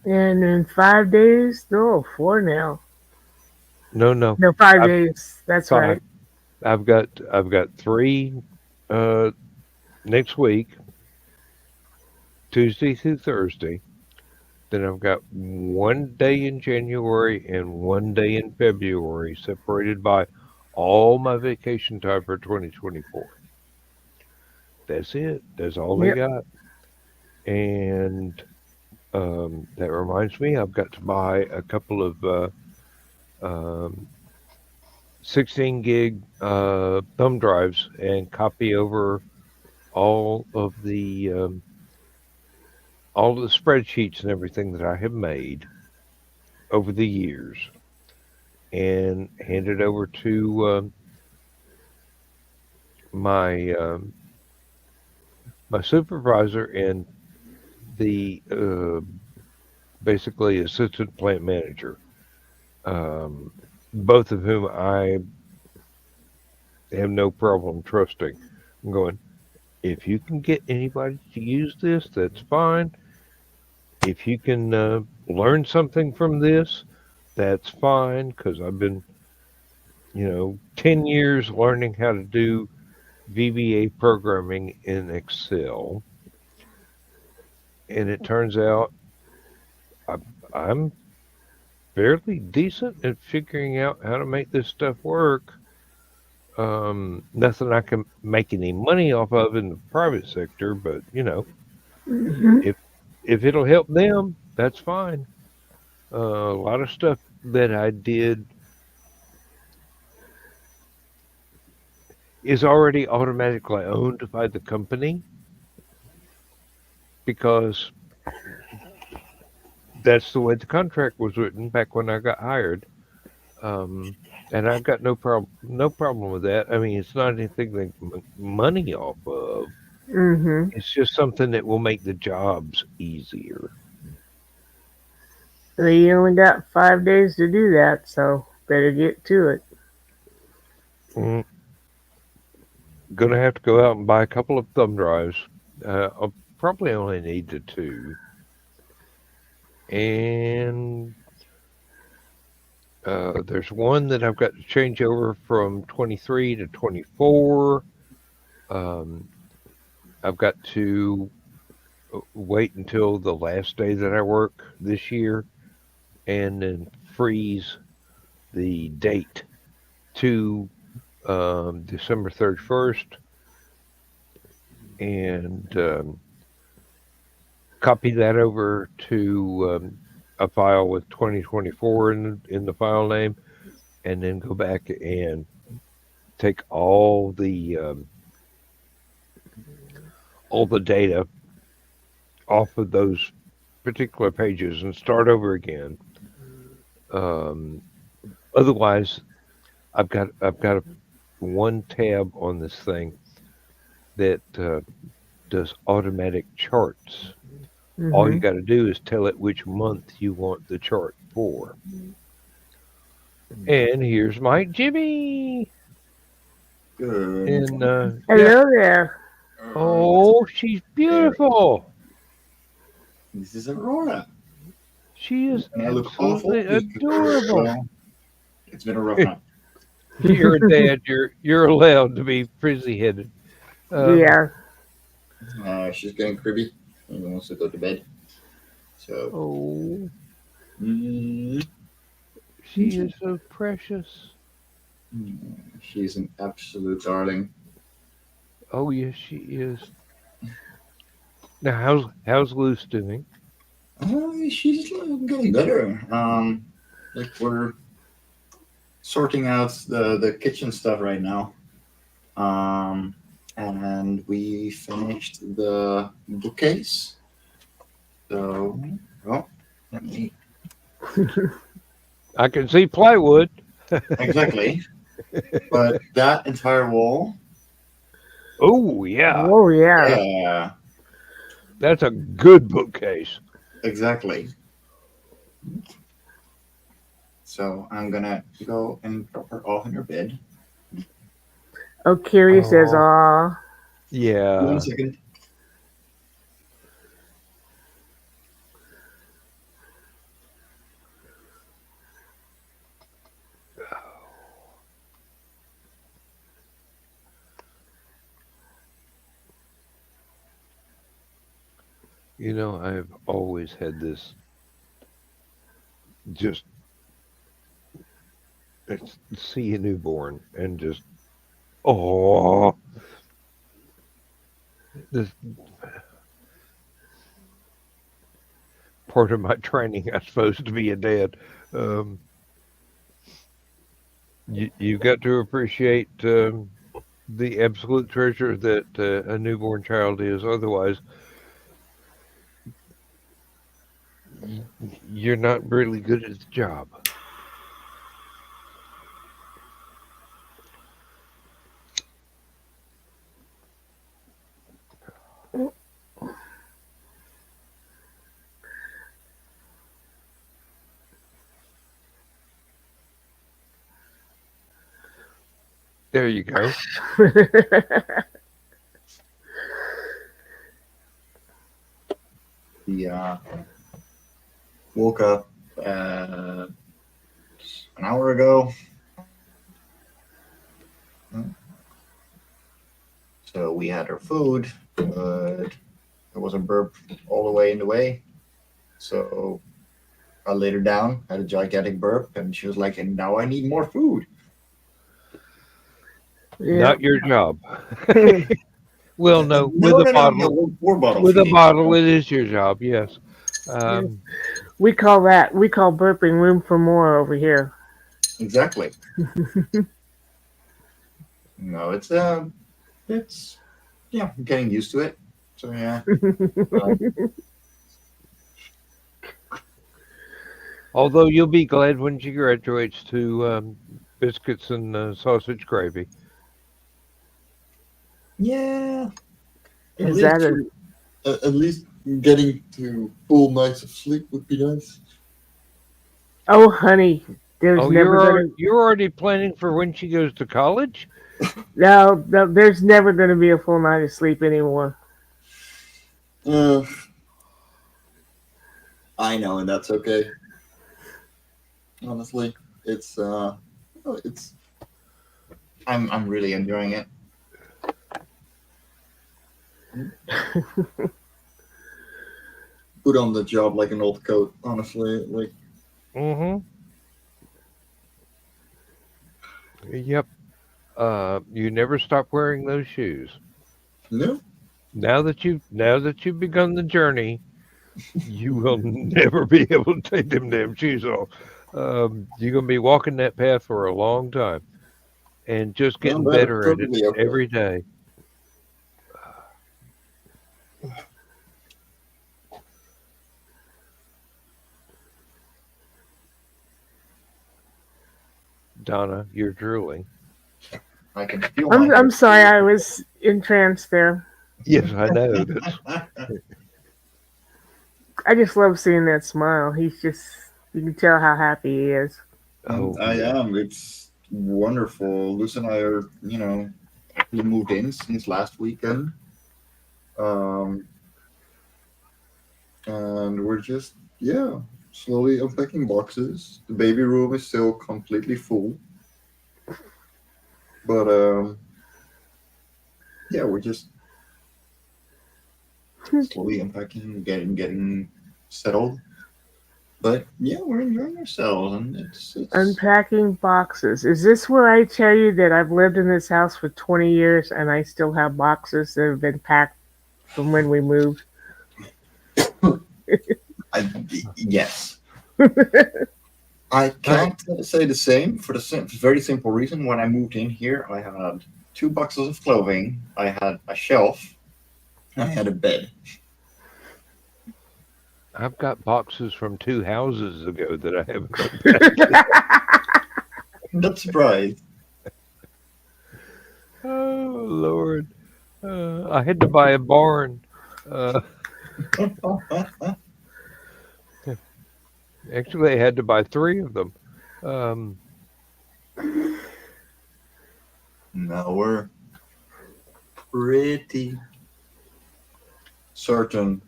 And in 5 days, no, 4 now. No, no, No, 5 I've days. That's five. right. I've got 3 uh, next week, Tuesday through Thursday. Then I've got 1 day in January and 1 day in February, separated by all my vacation time for 2024. That's it. That's all they Yep. got. And that reminds me, I've got to buy a couple of um, 16 gig thumb drives and copy over all of the um, all of the spreadsheets and everything that I have made over the years, and hand it over to my my supervisor and the basically assistant plant manager, um, both of whom I have no problem trusting. I'm going, if you can get anybody to use this, that's fine. If you can learn something from this, that's fine, because I've been, 10 years learning how to do VBA programming in Excel. And it turns out I'm fairly decent at figuring out how to make this stuff work. Nothing I can make any money off of in the private sector, but Hmm. if if it'll help them, that's fine. A lot of stuff that I did is already automatically owned by the company because that's the way the contract was written back when I got hired. Um, and I've got no problem with that. I mean, it's not anything to make money off of. Hmm. It's just something that will make the jobs easier. So you only got 5 days to do that, so better get to it. Mm, gonna have to go out and buy a couple of thumb drives. I'll probably only need the two, and there's one that I've got to change over from 23 to 24. Um, I've got to wait until the last day that I work this year and then freeze the date to December 31st and copy that over to a file with 2024 in the file name, and then go back and take all the data off of those particular pages and start over again. Um, Otherwise, I've got one tab on this thing that does automatic charts. All you Hmm. got to do is tell it which month you want the chart for. And here's my Jimmy. Good. And yeah, Hello there. What's oh, she's there? beautiful. This is Aurora. She is And I look awful absolutely because, adorable. well, it's been a rough night. You're a dad. You're allowed to be frizzy headed. Um, Yeah. She's getting cribby and wants to go to bed. So, oh, mm, she is so precious. she's an absolute darling. Oh yes, she is. Now, how's Luce doing? She's getting better. Like we're sorting out the kitchen stuff right now. Um, and we finished the bookcase. So, well, let me I can see plywood. Exactly. But that entire wall, Oh, yeah. Oh yeah. yeah, That's a good bookcase. exactly. So I'm gonna go and drop her off in her bed. Oh, Kiri says, Oh, "Aw." 1 yeah. second. You know, I've always had this just see a newborn and just, oh, this part of my training, I suppose, to be a dad. Um, you've got to appreciate the absolute treasure that a newborn child is. Otherwise, y- you're not really good at the job. There you go. The woke up an hour ago. So we had our food, but there was a burp all the way in the way. So I laid her down, had a gigantic burp, and she was like, "And now I need more food." Yeah. Not your job. Well, no, No, no, no, no. We're bottle with a feeding. bottle, it is your job. Yes. Yeah. Um, We call burping room for more over here. Exactly. No, it's yeah, I'm getting used to it. So yeah. although you'll be glad when she graduates to biscuits and sausage gravy. Yeah. At Is least that a to, at least getting to full nights of sleep would be nice. Oh honey, there's Oh, never gonna you're already planning for when she goes to college? no, there's never gonna be a full night of sleep anymore. Uh, I know, and that's okay. Honestly, it's I'm really enjoying it. Put on the job like an old coat. Honestly, like Mm-hmm. Yep. You never stop wearing those shoes. no, Now that you've begun the journey, you will never be able to take them damn shoes off. You're gonna be walking that path for a long time and just no, getting that is better at it perfectly okay. every day. Donna, you're drooling. I can feel I'm my I'm sorry, I was entranced there. Yes, I know. That's I just love seeing that smile. He's just you can tell how happy he is. And oh I yeah. am. It's wonderful. Luce and I are, actually moved in since last weekend. Um, and we're just, yeah, slowly unpacking boxes. The baby room is still completely full, but yeah, we're just slowly unpacking, getting settled. But yeah, we're enjoying ourselves, and it's Unpacking boxes. Is this where I tell you that I've lived in this house for 20 years and I still have boxes that have been packed from when we moved? yes. I can't say the same for the very simple reason. When I moved in here, I had two boxes of clothing, I had a shelf, I had a bed. I've got boxes from 2 houses ago that I haven't unpacked. Not surprised. Oh, Lord. I had to buy a barn. Uh, Actually, I had to buy 3 of them. Um, Now we're pretty certain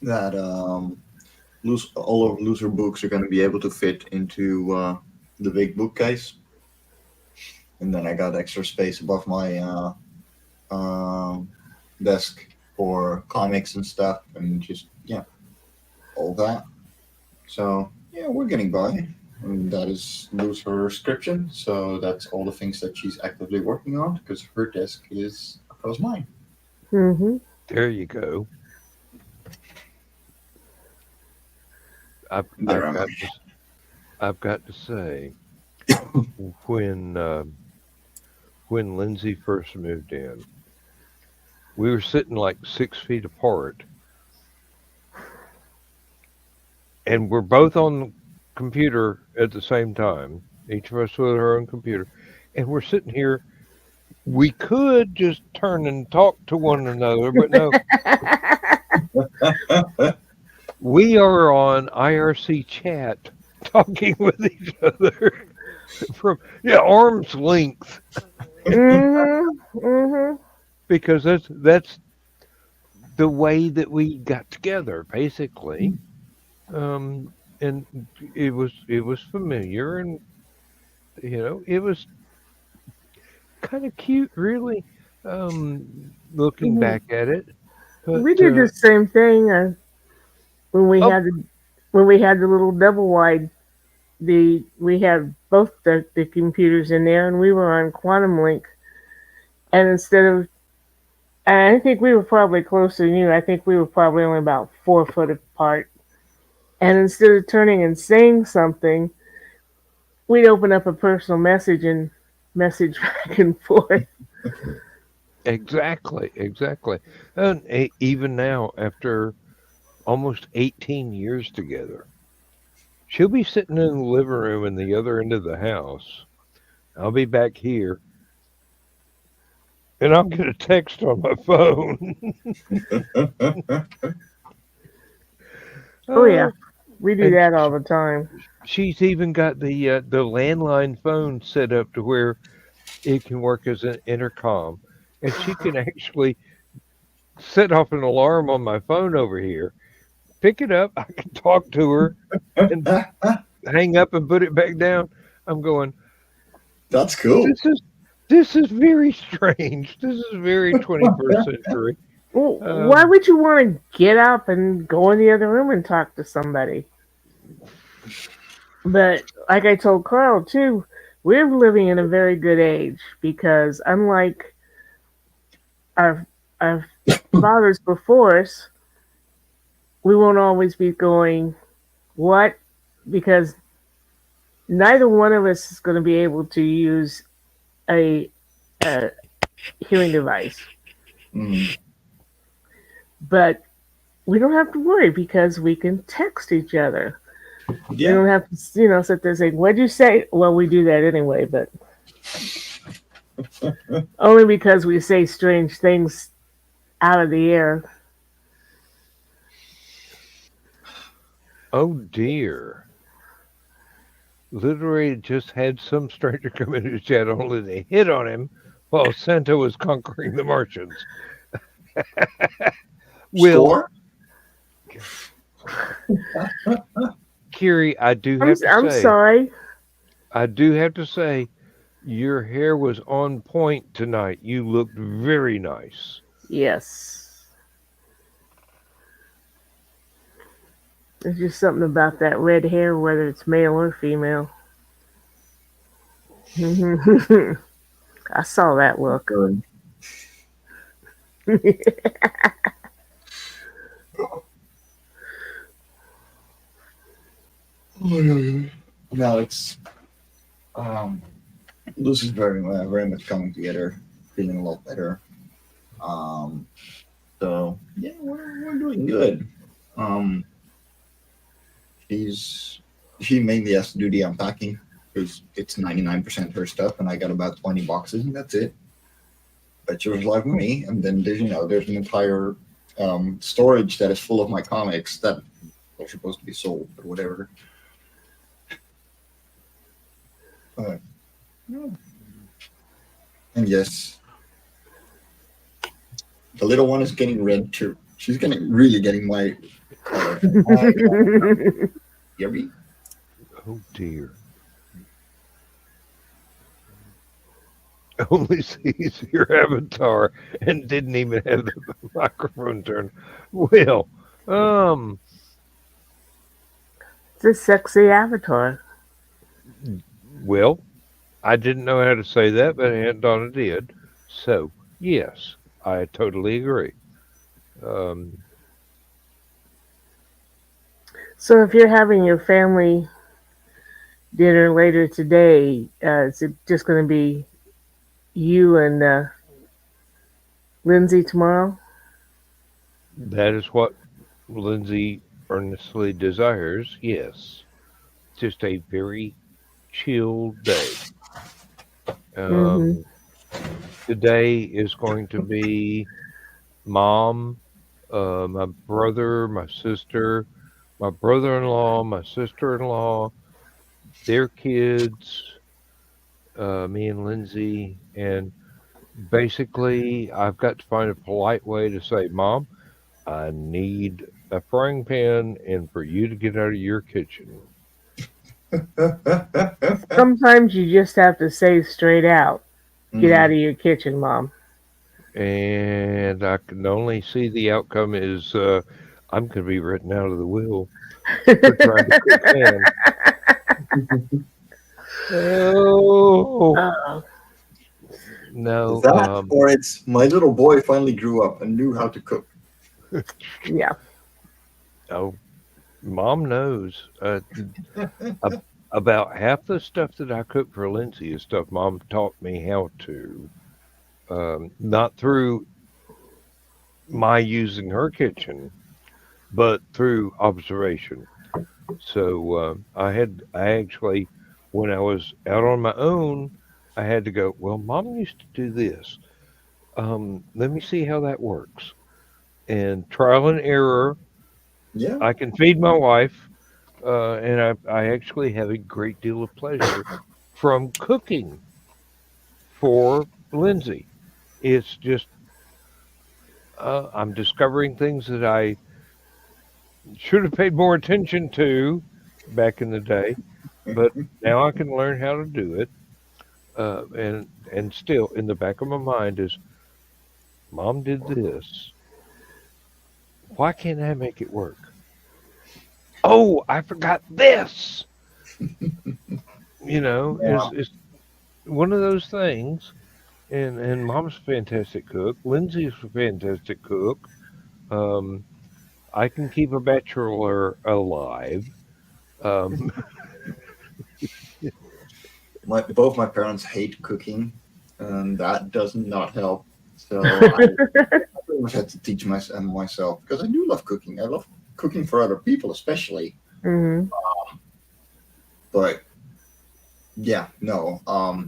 that all of looser books are going to be able to fit into the big bookcase. And then I got extra space above my desk for comics and stuff, and just all that. So yeah, we're getting by. And that is looser description. So that's all the things that she's actively working on because her desk is across mine. Mm-hmm. there you go. I've, There I've am got I. to, I've got to say, when when Lindsay first moved in, we were sitting like 6 feet apart, and we're both on the computer at the same time. Each of us with our own computer, and we're sitting here. We could just turn and talk to one another, but no, we are on IRC chat talking with each other from arm's length Mm-hmm. Mm-hmm. because that's the way that we got together basically. And it was familiar, and it was kind of cute really, looking Mhm. back at it. But We did the same thing when we oh, had the little double wide. We had both the computers in there, and we were on Quantum Link. And and I think we were probably closer than you. I think we were probably only about 4 foot apart. And instead of turning and saying something, we'd open up a personal message and message back and forth. exactly. And even now, after almost 18 years together, she'll be sitting in the living room in the other end of the house. I'll be back here, and I'll get a text on my phone. Oh yeah, uh, we do and that all the time. she's even got the landline phone set up to where it can work as an intercom, and she can actually set off an alarm on my phone over here. Pick it up, I can talk to her, and hang up and put it back down. I'm going. That's cool. This is very strange. This is very 21st century. Well, why Um, would you want to get up and go in the other room and talk to somebody? But like I told Carl too, we're living in a very good age because unlike our our fathers before us, we won't always be going what because neither one of us is going to be able to use a, a hearing device. Mm. But we don't have to worry because we can text each other. We Yeah. don't have to, sit there saying, "What'd you say?" Well, we do that anyway, but only because we say strange things out of the air. oh dear. Literally just had some stranger come into the chat only they hit on him while Santa was conquering the Martians. Will, Score? Kiri, I'm sorry. I do have to say, your hair was on point tonight. You looked very nice. Yes, there's just something about that red hair, whether it's male or female. I saw that look. Good. No, it's this is very much coming together, feeling a lot better. Um, so yeah, we're doing good. She mainly has to do the unpacking because it's 99% her stuff, and I got about 20 boxes, and that's it. But she was like me, and then there's an entire storage that is full of my comics that are supposed to be sold, but whatever. And yes, the little one is getting red too. She's really getting my color. Hear me? Oh dear. Only sees your avatar and didn't even have the microphone turned. Well, It's a sexy avatar. well, I didn't know how to say that, but Aunt Donna did. So, yes, I totally agree. So if you're having your family dinner later today, is it just going to be you and Lindsay tomorrow? That is what Lindsay earnestly desires. Yes, just a very chill day. Mm-hmm. Today is going to be mom, my brother, my sister, my brother-in-law, my sister-in-law, their kids, me and Lindsay, and basically I've got to find a polite way to say, Mom, I need a frying pan and for you to get out of your kitchen. Sometimes you just have to say straight out, get out of your kitchen, Mom. And I can only see the outcome is I'm going to be written out of the will for trying to cook ham. Oh, no. That, or it's my little boy finally grew up and knew how to cook. Yeah. Oh, Mom knows. About half the stuff that I cook for Lindsay is stuff Mom taught me how to. Not through my using her kitchen, but through observation. So I actually, when I was out on my own, I had to go, well, Mom used to do this. Let me see how that works. And trial and error, Yeah. I can feed my wife, and I actually have a great deal of pleasure from cooking for Lindsay. It's just, I'm discovering things that I should have paid more attention to back in the day, but now I can learn how to do it. And still in the back of my mind is, Mom did this. Why can't I make it work? Oh, I forgot this. Yeah. It's one of those things. And Mom's a fantastic cook. Lindsay's a fantastic cook. Um, I can keep a bachelor alive. Um, Both my parents hate cooking, and that does not help. So I pretty much had to teach myself because I do love cooking. I love cooking for other people, especially. Mm-hmm. But yeah, no.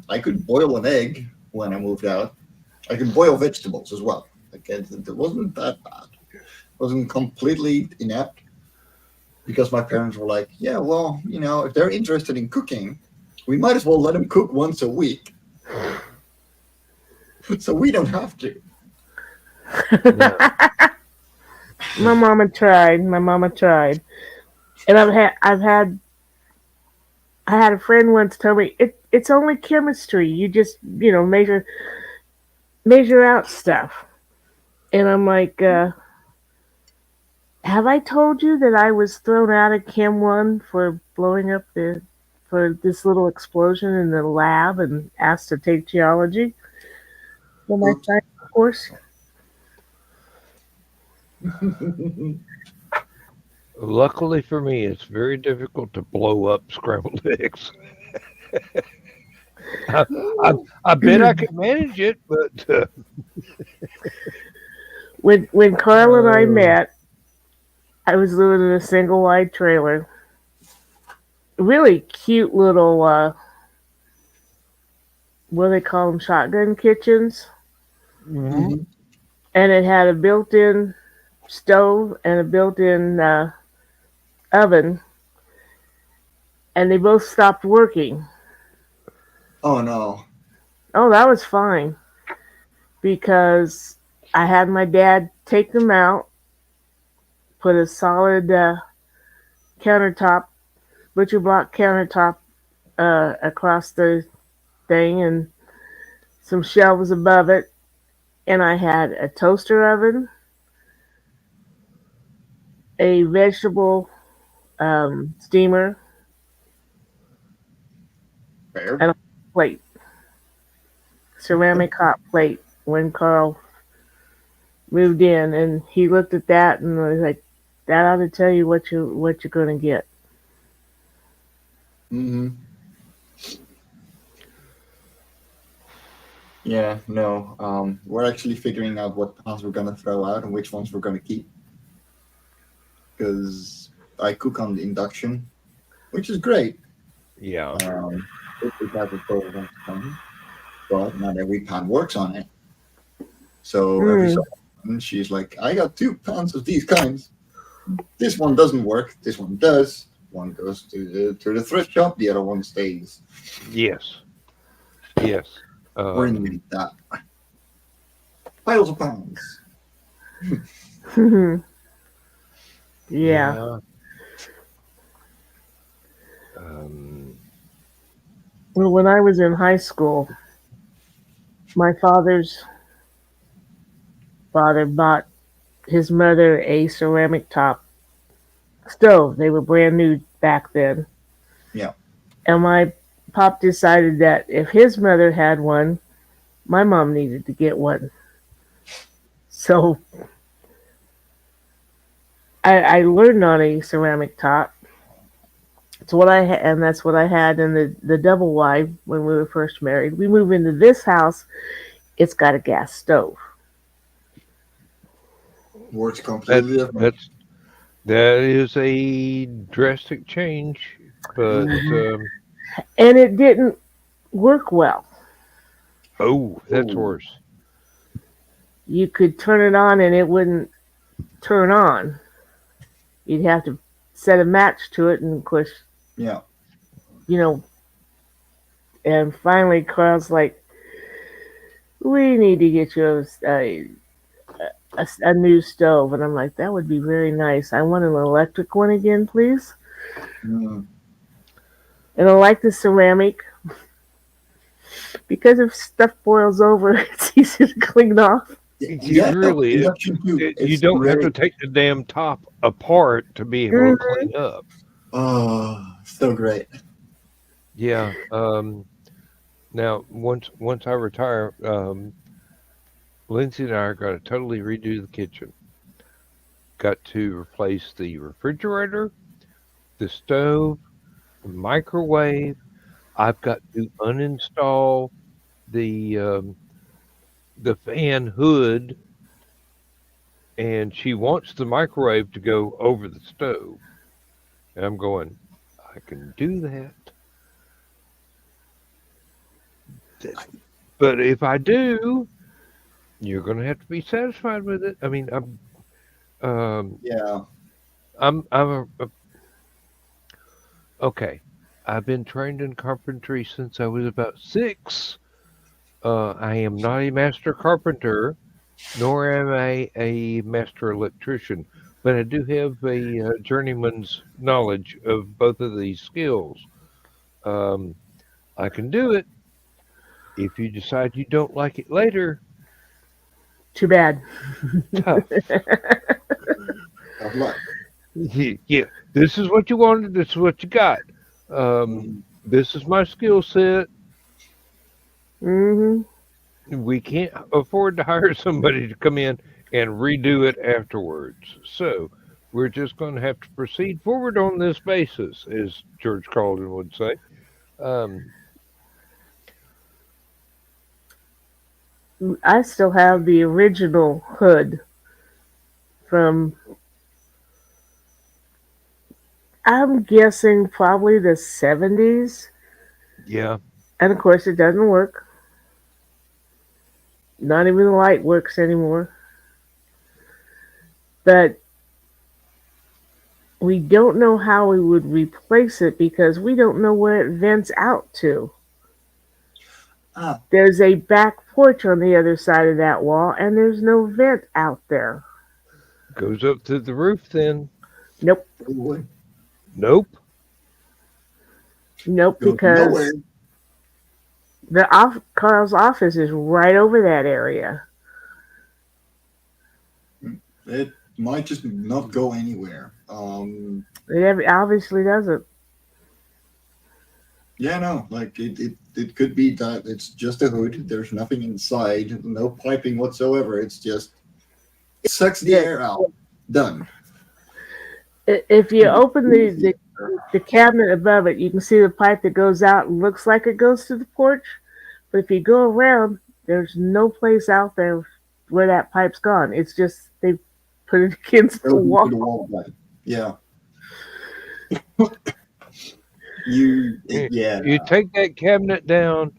I could boil an egg when I moved out. I could boil vegetables as well. Like it wasn't that bad. It wasn't completely inept because my parents were like, "Yeah, well, if they're interested in cooking, we might as well let them cook once a week, so we don't have to." no. My mama tried. And I had a friend once tell me it's only chemistry. You just measure out stuff. And I'm like, have I told you that I was thrown out of Chem 1 for blowing up for this little explosion in the lab and asked to take geology for my science course? Luckily for me, it's very difficult to blow up scrambled eggs. I bet I could manage it, but When Carl and I met, I was living in a single wide trailer, really cute little what do they call them, shotgun kitchens, Hmm. Mm-hmm. and it had a built-in stove and a built-in oven, and they both stopped working. Oh no. Oh, that was fine because I had my dad take them out, put a solid countertop, butcher block countertop across the thing, and some shelves above it, and I had a toaster oven, a vegetable steamer, Fair. and a plate, ceramic hot plate. When Carl moved in, and he looked at that and was like, "That ought to tell you what you're gonna get." Mm-hmm. Yeah, no. We're actually figuring out what pans we're gonna throw out and which ones we're gonna keep. Because I cook on the induction, which is great. Yeah. If the type of photo wants to come, but not every pan works on it. So every Mm. so often she's like, I got 2 pans of these kinds. This one doesn't work. This one does. One goes to the thrift shop. The other one stays. Yes. Yes. We're in with that. Piles of pans. Yeah. Yeah. Um, Well, when I was in high school, my father's father bought his mother a ceramic top stove. They were brand new back then. Yeah. And my pop decided that if his mother had one, my mom needed to get one. So I learned on a ceramic top. It's what and that's what I had in the double wide when we were first married. We move into this house, it's got a gas stove. Works that completely different. that is a drastic change, but Hmm. And it didn't work well. oh, that's Oh, worse. You could turn it on and it wouldn't turn on. You'd have to set a match to it, and of course, yeah. you know. And finally, Carl's like, "We need to get you a new stove." And I'm like, "That would be very nice. I want an electric one again, please." Mm. And I like the ceramic because if stuff boils over, it's easy to clean off. You Yeah, no, really, induction too. you It's don't have to great. take the damn top apart to be able to Mhm. clean up. Oh, so great. Yeah. Now, once I retire, Lindsay and I are going to totally redo the kitchen. Got to replace the refrigerator, the stove, the microwave. I've got to uninstall the the fan hood, and she wants the microwave to go over the stove. And I'm going, I can do that. Th- But if I do, you're going to have to be satisfied with it. I mean, um, Yeah. I'm okay. I've been trained in carpentry since I was about 6. I am not a master carpenter, nor am I a master electrician, but I do have a journeyman's knowledge of both of these skills. Um, I can do it. If you decide you don't like it later, Too bad. tough. Tough luck. Yeah, this is what you wanted. This is what you got. Um, Mhm. this is my skill set. Hmm. We can't afford to hire somebody to come in and redo it afterwards. So we're just going to have to proceed forward on this basis, as George Carlin would say. Um, I still have the original hood from I'm guessing probably the 70s. Yeah, And of course, it doesn't work. Not even the light works anymore. But we don't know how we would replace it because we don't know where it vents out to. Ah, There's a back porch on the other side of that wall, and there's no vent out there. goes up to the roof then. Nope, it would Nope. nope, go nowhere. because Carl's office is right over that area. It might just not go anywhere. It obviously doesn't. Yeah, no, like it could be that it's just a hood. There's nothing inside, no piping whatsoever. It's just it sucks the air out. Done. If you open the cabinet above it, you can see the pipe that goes out and looks like it goes to the porch. But if you go around, there's no place out there where that pipe's gone. It's just they put it against the Open wall. to the wall pipe. Yeah. Yeah. You take that cabinet down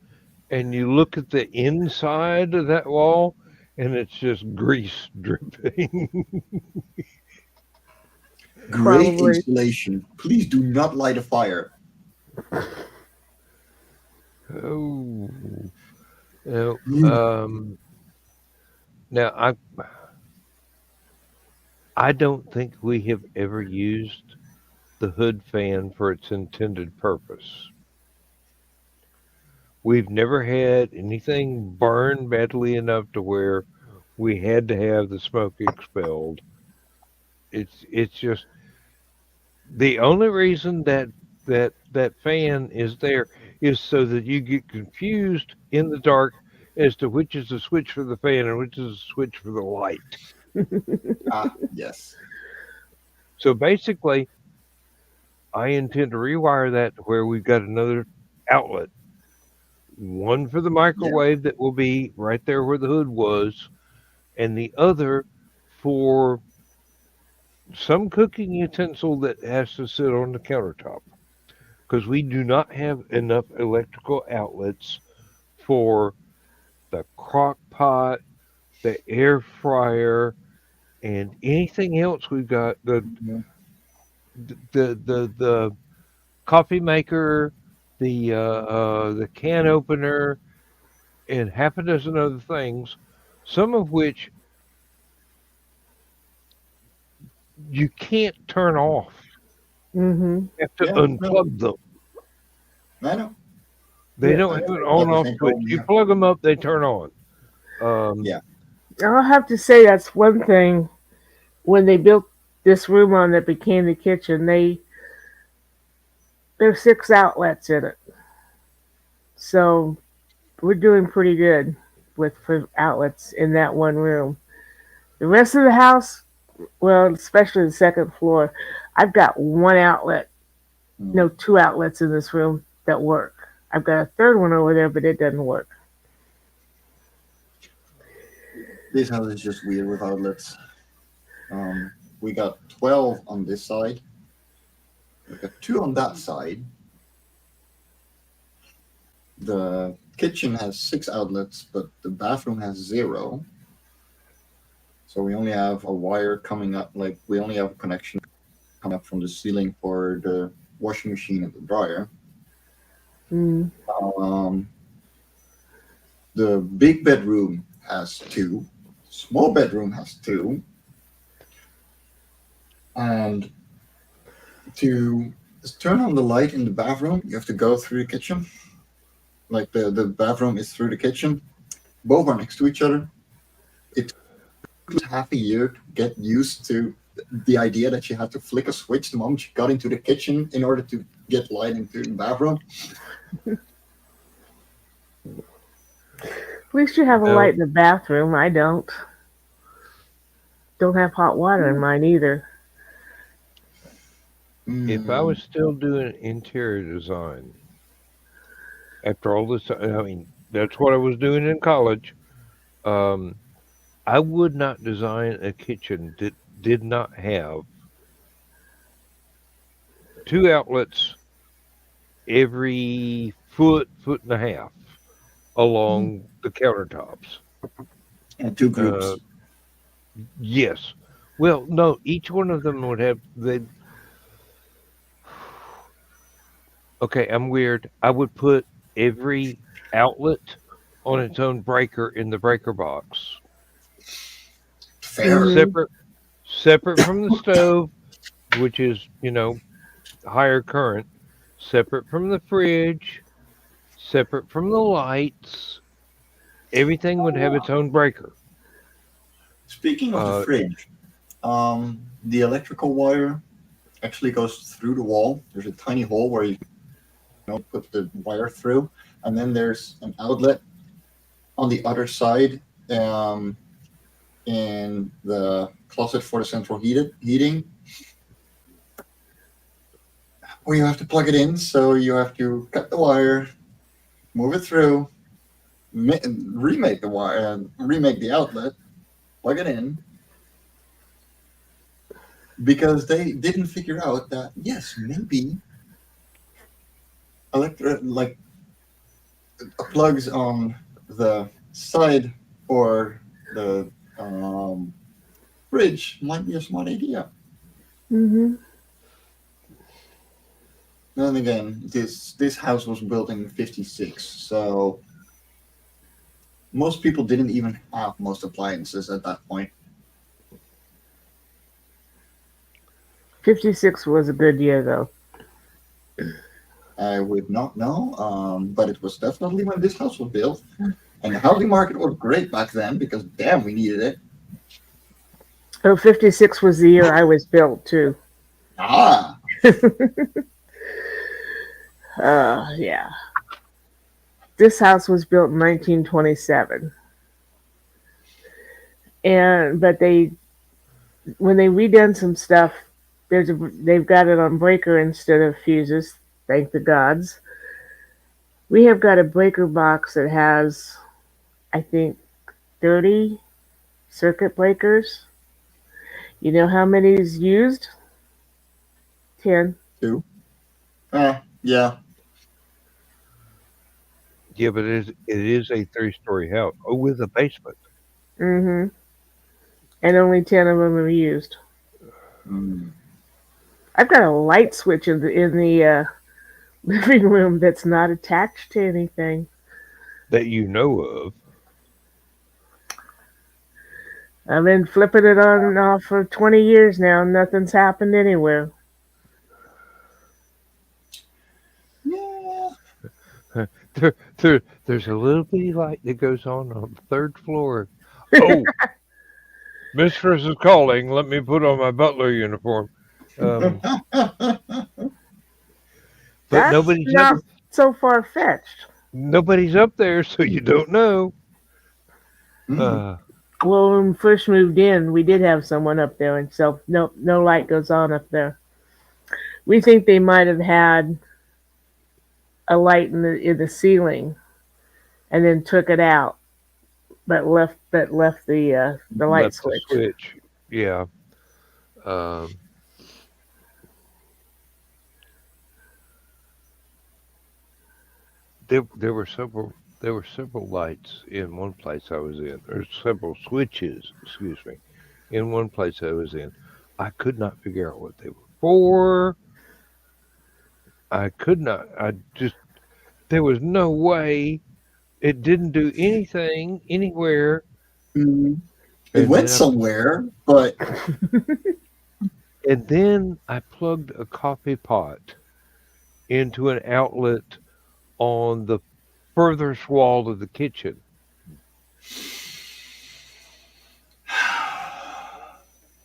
and you look at the inside of that wall, and it's just grease dripping. Great Probably. installation. Please do not light a fire. Oh. Now, now I don't think we have ever used the hood fan for its intended purpose. We've never had anything burn badly enough to where we had to have the smoke expelled. It's just the only reason that fan is there is so that you get confused in the dark as to which is the switch for the fan and which is the switch for the light. Yes. So basically, I intend to rewire that to where we've got another outlet. One for the microwave that will be right there where the hood was, and the other for some cooking utensil that has to sit on the countertop. Because we do not have enough electrical outlets for the crock pot, the air fryer, and anything else we've got. The coffee maker, the can opener, and half a dozen other things, some of which you can't turn off. Mm-hmm. You have to Yeah, unplug them. I know. They Yeah. don't have an on-off switch. You plug them up, they turn on. Yeah. I'll have to say that's one thing. When they built this room on that became the kitchen, there's 6 outlets in it, so we're doing pretty good for outlets in that one room. The rest of the house, well, especially the second floor, I've got 1 outlet, no, 2 outlets in this room that work. I've got a third one over there, but it doesn't work. This house is just weird with outlets. We got 12 on this side. We got 2 on that side. The kitchen has 6 outlets, but the bathroom has 0. So we only have a wire coming up, like we only have a connection coming up from the ceiling for the washing machine and the dryer. Mm. The big bedroom has 2. Small bedroom has 2. And to turn on the light in the bathroom, you have to go through the kitchen. Like the bathroom is through the kitchen. Both are next to each other. It took half a year to get used to the idea that you had to flick a switch the moment you got into the kitchen in order to get light into the bathroom. At least you have a light in the bathroom. I don't. Don't have hot water in mine either. If I was still doing interior design, after all this, I mean, that's what I was doing in college. I would not design a kitchen that did not have 2 outlets every foot and a half along the countertops. And 2 groups. Yes. Well, no, each one of them would have they. Okay, I'm weird. I would put every outlet on its own breaker in the breaker box, Fair. Mhm. separate from the stove, which is higher current, separate from the fridge, separate from the lights. Everything would have its own breaker. Speaking of the Uh, fridge, the electrical wire actually goes through the wall. There's a tiny hole where you put the wire through, and then there's an outlet on the other side in the closet for the central heating, where you have to plug it in. So you have to cut the wire, move it through, remake the wire, remake the outlet, plug it in, because they didn't figure out that yes, maybe like plugs on the side or the fridge might be a smart idea. Mhm. Then again, this house was built in '56, so most people didn't even have most appliances at that point. 56 was a good year though. I would not know, but it was definitely when this house was built, and the housing market was great back then because damn, we needed it. Oh, 56 was the year I was built too. Ah, Yeah. This house was built in 1927. But when they redone some stuff, they've got it on breaker instead of fuses, thank the gods. We have got a breaker box that has, I think, 30 circuit breakers. You know how many is used? 10. 2. Yeah. Yeah, but it is a 3-story house. Oh, with a basement. Mm-hmm. And only 10 of them are used. Mm. I've got a light switch in the living room that's not attached to anything. That you know of. I've been flipping it on and off for 20 years now. Nothing's happened anywhere. Yeah. There's a little bitty light that goes on the 3rd floor. Oh, mistress is calling. Let me put on my butler uniform. But That's nobody's not so far fetched. up there, so you don't know. Mm. Well, when we first moved in, we did have someone up there, and so no light goes on up there. We think they might have had a light in the ceiling, and then took it out, but left the light Left the switch. switch. Yeah. Um, there were several lights in one place I was in, or several switches, excuse me, in one place I was in. I could not figure out what they were for. I could not. There was no way. It didn't do anything anywhere. Mm. It And went then somewhere, but I plugged a coffee pot into an outlet on the furthest wall of the kitchen.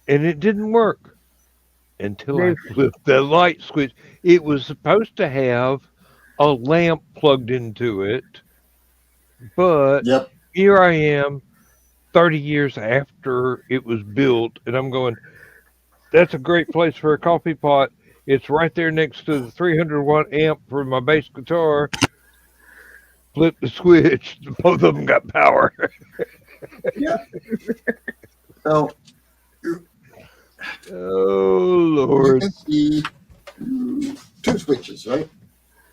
And it didn't work until I They've flipped the light switch. It was supposed to have a lamp plugged into it, but yep. here I am 30 years after it was built, and I'm going, that's a great place for a coffee pot. It's right there next to the 300-watt amp for my bass guitar. Flip the switch. Both of them got power. Yeah. So Oh, you Lord. can see switches, right?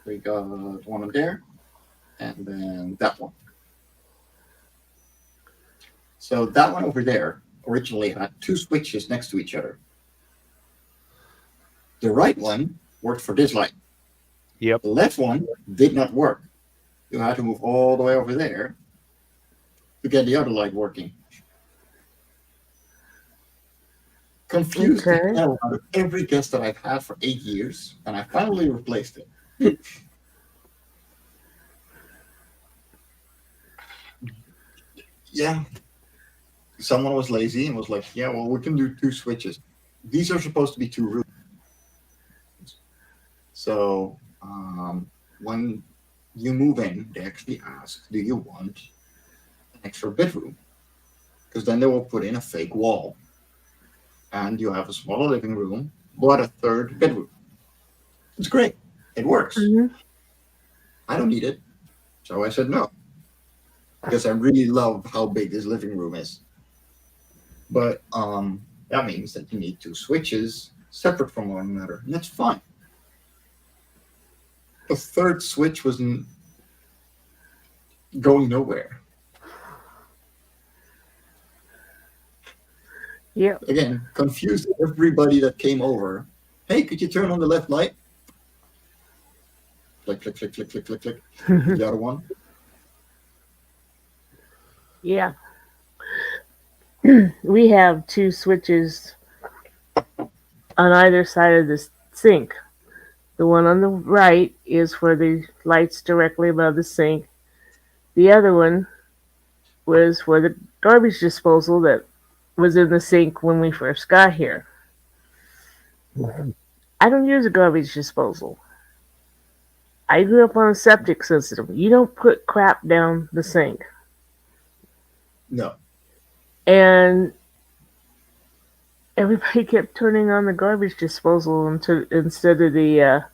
We got one on there, and then that one. So that one over there originally had 2 switches next to each other. The right one worked for this light. Yep. The left one did not work. You had to move all the way over there to get the other light working. Confused the Okay. hell out of every guest that I've had for 8 years, and I finally replaced it. Yeah. Someone was lazy and was like, yeah, well, we can do 2 switches. These are supposed to be 2 rooms. So when you move in, they actually ask, do you want an extra bedroom? Because then they will put in a fake wall. And you have a smaller living room, but a 3rd bedroom. It's great. It works. Mhm. I don't need it. So I said no. Because I really love how big this living room is. But that means that you need 2 switches separate from one another. And that's fine. The 3rd switch wasn't going nowhere. Yep. Again, confused everybody that came over. Hey, could you turn on the left light? Click, click, click, click, click, click, click. The other one. Yeah. We have 2 switches on either side of the sink. The one on the right is for the lights directly above the sink. The other one was for the garbage disposal that was in the sink when we first got here. I don't use a garbage disposal. I grew up on a septic system. You don't put crap down the sink. No. And everybody kept turning on the garbage disposal instead of the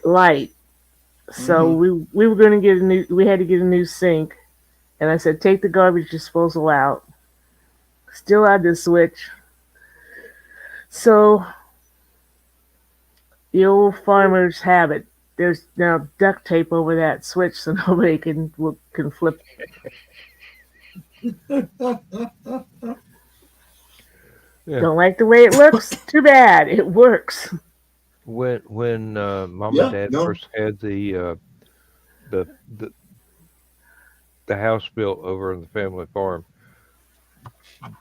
light. So we were going to get we had to get a new sink. And I said, take the garbage disposal out. Still had the switch. So the old farmers have it. There's now duct tape over that switch so nobody can flip. Yeah. Don't like the way it looks? Too bad. It works. When Mom Yeah, and Dad no. first had the house built over on the family farm,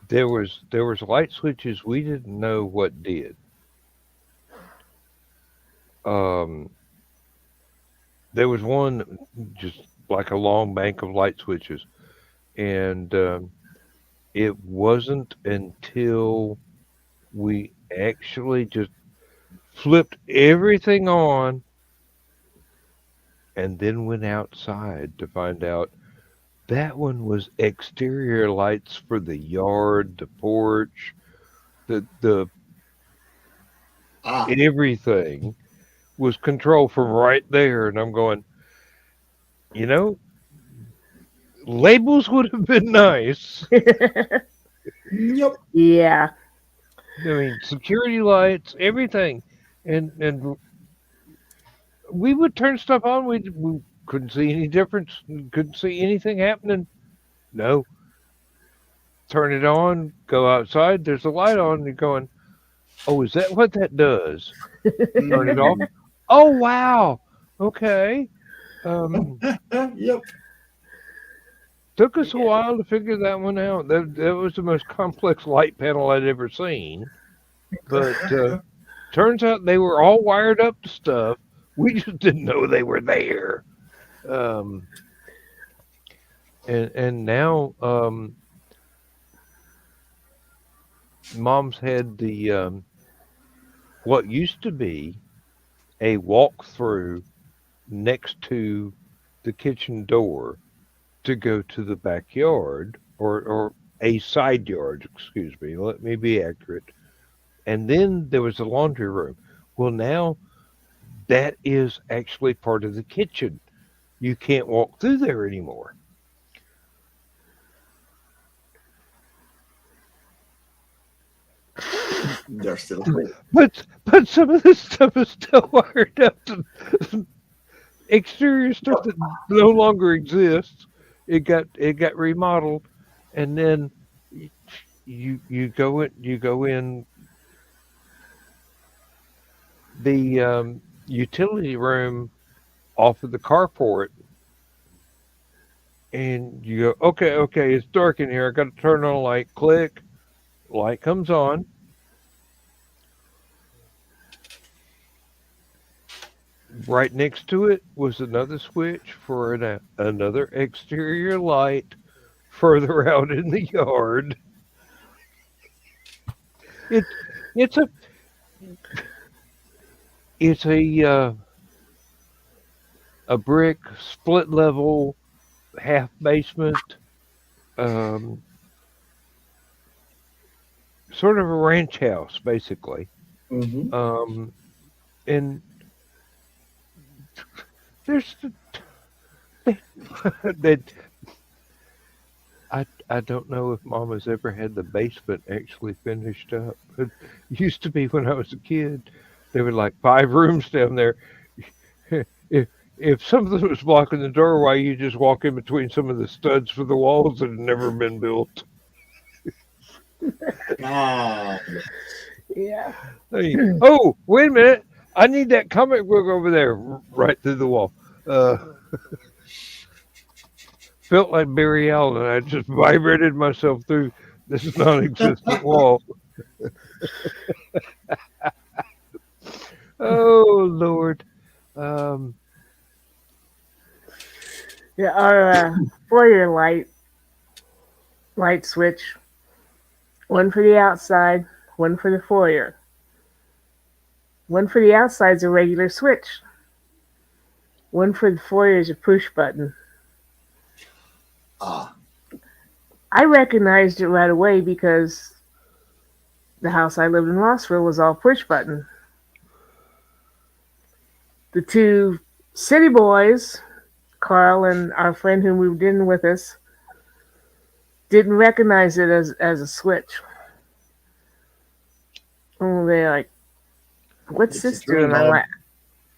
there was light switches we didn't know what did. There was one just like a long bank of light switches, and it wasn't until we actually just flipped everything on and then went outside to find out that one was exterior lights for the yard, the porch, the Ah, everything was controlled from right there. And I'm going, you know, labels would have been nice. yep. Yeah. I mean, security lights, everything, and we would turn stuff on. We couldn't see any difference. Couldn't see anything happening. No, turn it on. Go outside. There's a light on. You're going, oh, is that what that does? Turn it off. Oh, wow. Okay. Yep. Took us a while to figure that one out. That was the most complex light panel I'd ever seen. But turns out they were all wired up to stuff. We just didn't know they were there. And now Mom's had the what used to be a walk-through next to the kitchen door to go to the backyard or a side yard, excuse me. Let me be accurate. And then there was a laundry room. Well, now that is actually part of the kitchen. You can't walk through there anymore. They're still But some of this stuff is still wired up to exterior stuff that no longer exists. It got remodeled, and then you go in the utility room off of the carport, and you go, okay, it's dark in here. I got to turn on a light. Click, light comes on. Right next to it was another switch for another exterior light further out in the yard. It it's a it's a brick split level half basement, um, sort of a ranch house basically. Mm-hmm. And there's that I don't know if Mama's ever had the basement actually finished up. It used to be when I was a kid. There were like 5 rooms down there. If something was blocking the doorway, you just walk in between some of the studs for the walls that had never been built. Ah, Yeah. Oh, wait a minute! I need that comic book over there, right through the wall. Felt like Barry Allen. I just vibrated myself through this non-existent wall. Oh Lord. Um, Yeah, our foyer light switch, one for the outside, one for the foyer. One for the outside is a regular switch. One for the foyer is a push button. ah, I recognized it right away because the house I lived in Rossville was all push button. The two city boys, Carl and our friend who moved in with us, didn't recognize it as a switch. Oh, they're like, "What's it's a this doing?" dream, I Bob. like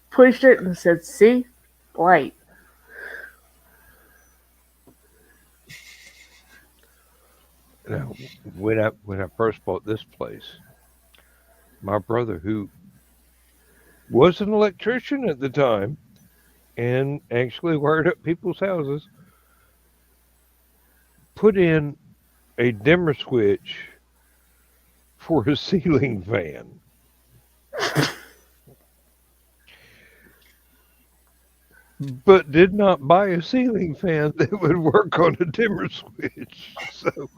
pushed it and said, "See, light." Now, when I first bought this place, my brother, who was an electrician at the time and actually wired up people's houses, put in a dimmer switch for a ceiling fan. But did not buy a ceiling fan that would work on a dimmer switch. So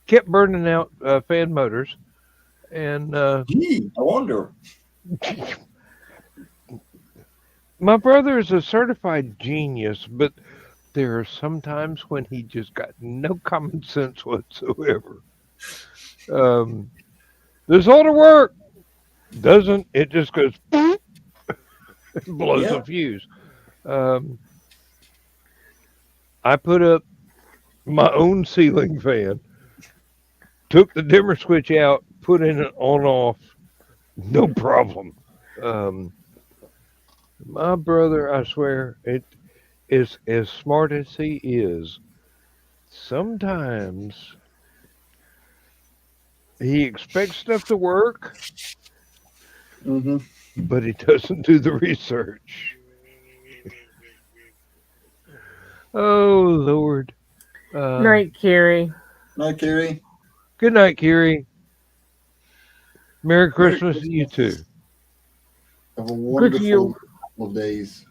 kept burning out fan motors. And Gee, I wonder. my brother is a certified genius, but there are some times when he just got no common sense whatsoever. Um, this ought to work. Doesn't. It just goes and blows Yeah. a fuse. Um, I put up my own ceiling fan, took the dimmer switch out, put in an on off, no problem. Um, my brother, I swear, it is as smart as he is. Sometimes he expects stuff to work, Mm-hmm. but he doesn't do the research. Oh Lord. Night, Carrie. Night, Carrie. Good night, Kiri. Merry Merry Christmas to you too. Christmas. Have a Good to you. wonderful couple of days.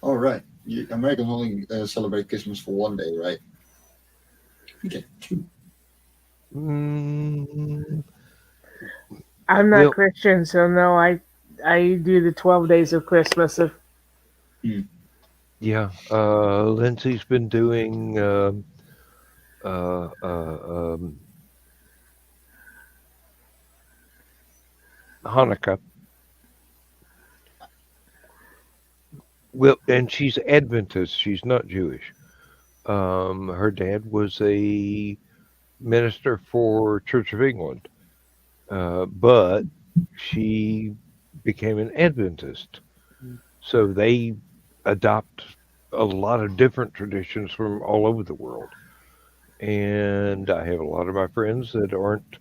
All right. Americans only celebrate Christmas for one day, right? Okay. Mm, I'm not well, Christian, so no, I do the 12 days of Christmas. yeah. Lindsay's been doing uh, uh, um, Hanukkah. Well, and she's Adventist. She's not Jewish. Her dad was a minister for Church of England, but she became an Adventist. So they adopt a lot of different traditions from all over the world. And I have a lot of my friends that aren't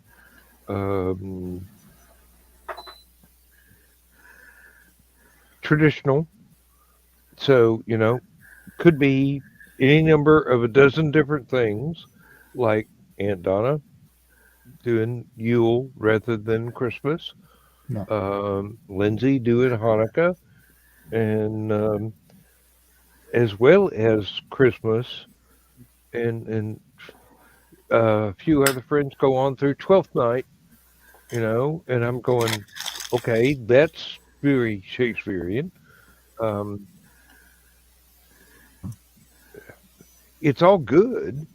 um, traditional. So, could be any number of a dozen different things, like Aunt Donna doing Yule rather than Christmas, No. Lindsay doing Hanukkah, and as well as Christmas, and a few other friends go on through Twelfth Night, and I'm going, okay, that's very Shakespearean. Um, it's all good.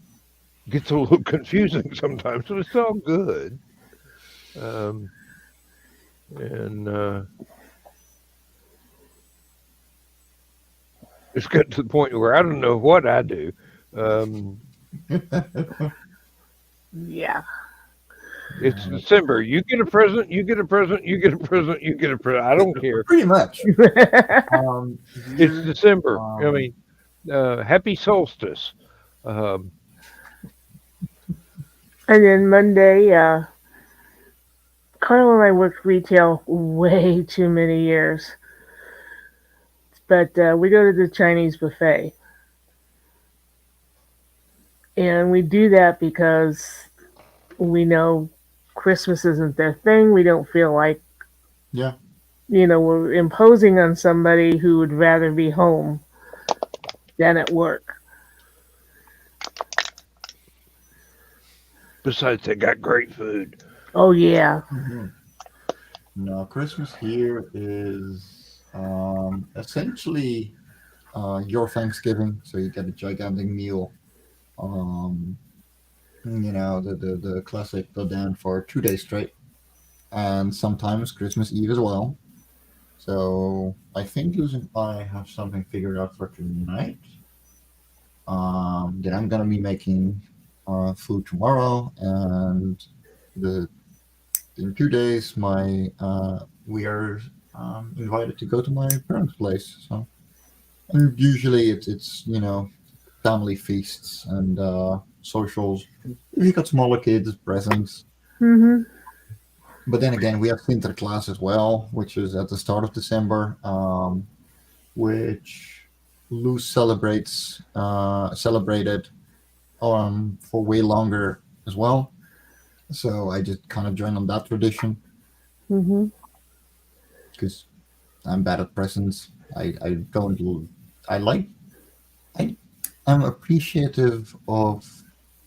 Gets a little confusing sometimes, but it's all good. Um, and it's got to the point where I don't know what I do. Um, Yeah. it's December. You get a present. You get a present. You get a present. You get a present. I don't care. Pretty much. It's Here, December. I mean, happy solstice. Um, And then Monday, Carl and I worked retail way too many years. But we go to the Chinese buffet. And we do that because we know Christmas isn't their thing. We don't feel like, yeah. we're imposing on somebody who would rather be home than at work. besides, they got great food. Oh, yeah. No, Christmas here is essentially your Thanksgiving. So you get a gigantic meal. The classic go down for 2 days straight, and sometimes Christmas Eve as well. So I think Luz and I have something figured out for tonight. Then I'm gonna be making food tomorrow, and the in 2 days we are invited to go to my parents' place. So and usually it's family feasts and socials. If you got smaller kids, presents. Hmm. But then again, we have Sinterklaas as well, which is at the start of December, which Luz celebrated for way longer as well. So I just kind of joined on that tradition Hmm. because I'm bad at presents. I don't I like I I'm appreciative of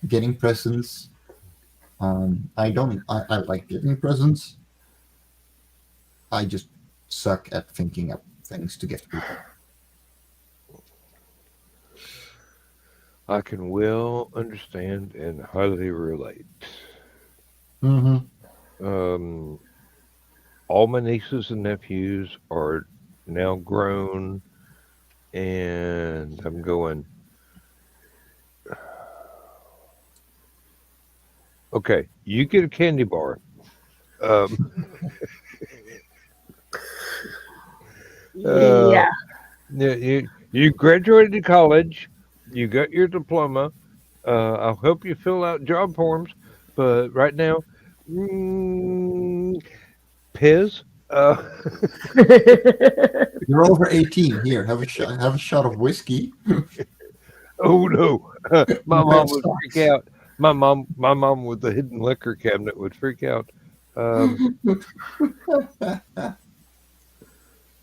getting presents. I like giving presents. I just suck at thinking up things to give people. I can well understand and highly relate. Mm-hmm. All my nieces and nephews are now grown, and I'm going, okay, you get a candy bar. Um, Yeah. you graduated college, you got your diploma. I'll help you fill out job forms, but right now, mm, Piz. You're over 18. Here, have a shot. Have a shot of whiskey. Oh no, my Red mom would freak Sox. out. My mom with the hidden liquor cabinet would freak out. Oh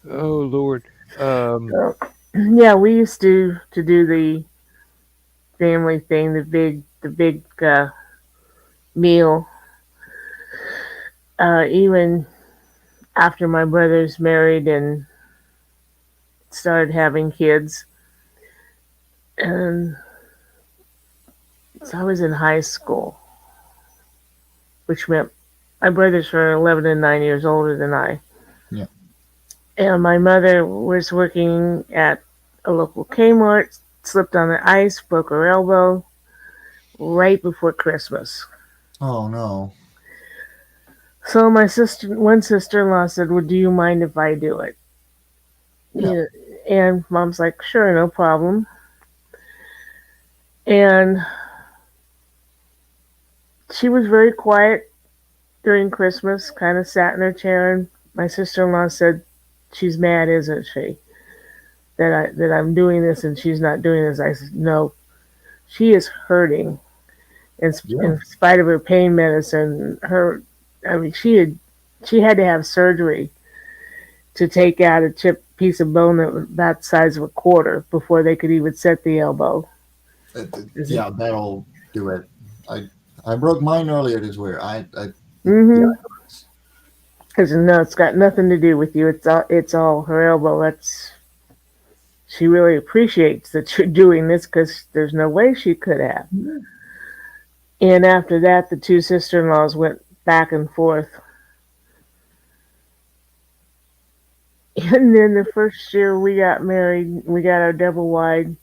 Lord. So, yeah, we used to do the family thing, the big meal. Even after my brothers married and started having kids, and so I was in high school, which meant my brothers were 11 and 9 years older than I. Yeah. And my mother was working at a local Kmart, slipped on the ice, broke her elbow, right before Christmas. Oh no. So one sister-in-law said, "Well, do you mind if I do it?" Yeah. Yeah. And Mom's like, "Sure, no problem." And she was very quiet during Christmas, kind of sat in her chair. And my sister-in-law said, "She's mad, isn't she? That I'm doing this and she's not doing this." I said, "No, she is hurting. Yeah. In spite of her pain medicine, I mean, she had to have surgery to take out a chipped piece of bone that was about the size of a quarter before they could even set the elbow." Yeah, that'll do it. I broke mine earlier this year. Mm-hmm. Yeah. Because no, it's got nothing to do with you. It's all her elbow. She really appreciates that you're doing this because there's no way she could have. Yeah. And after that, the two sister-in-laws went back and forth. And then the first year we got married, we got our double wide.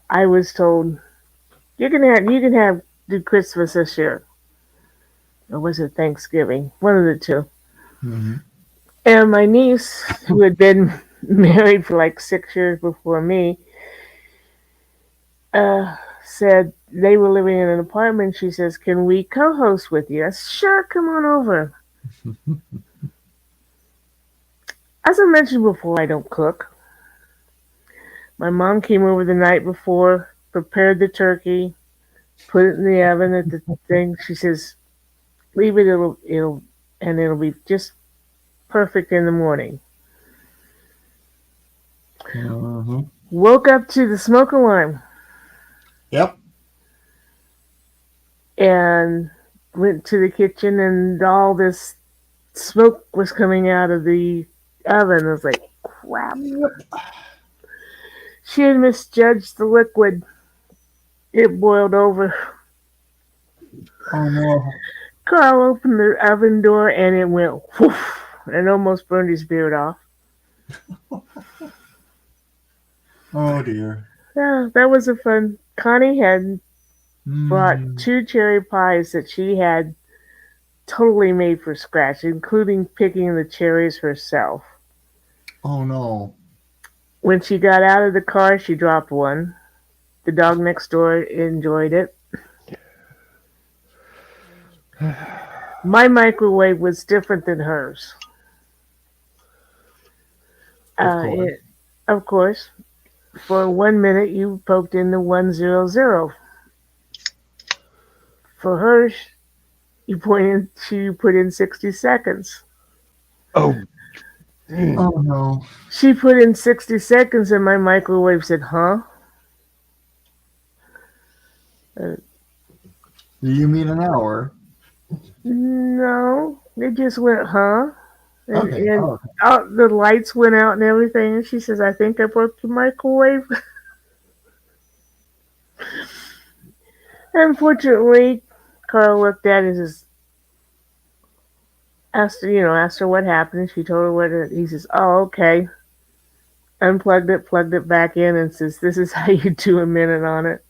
I was told, you can have do Christmas this year, or was it Thanksgiving? One of the two. Mm-hmm. And my niece, who had been married for like 6 years before me, said they were living in an apartment. She says, "Can we co-host with you?" I said, "Sure, come on over." As I mentioned before, I don't cook. My mom came over the night before, prepared the turkey, put it in the oven at the thing. She says, "Leave it, it'll be just perfect in the morning." Mm-hmm. Woke up to the smoke alarm Yep. and went to the kitchen, and all this smoke was coming out of the oven. I was like, crap. She had misjudged the liquid. It boiled over. Oh no. Carl opened the oven door and it went whoosh, and almost burned his beard off. Oh dear. Yeah, that was a fun. Connie had brought Mm. 2 cherry pies that she had totally made from scratch, including picking the cherries herself. Oh no. When she got out of the car, she dropped one. The dog next door enjoyed it. My microwave was different than hers. course. Of course, for 1 minute you poked in the 100. For hers, she put in 60 seconds. Oh. Oh no. She put in 60 seconds and my microwave said, "Huh?" Do you mean an hour? No, it just went, "Huh?" And, Okay. and Oh, the lights went out and everything. And she says, "I think I broke the microwave." Unfortunately, Carl looked at it and says, asked her what happened. She told her what he says, "Oh, okay." Unplugged it, plugged it back in, and says, "This is how you do a minute on it."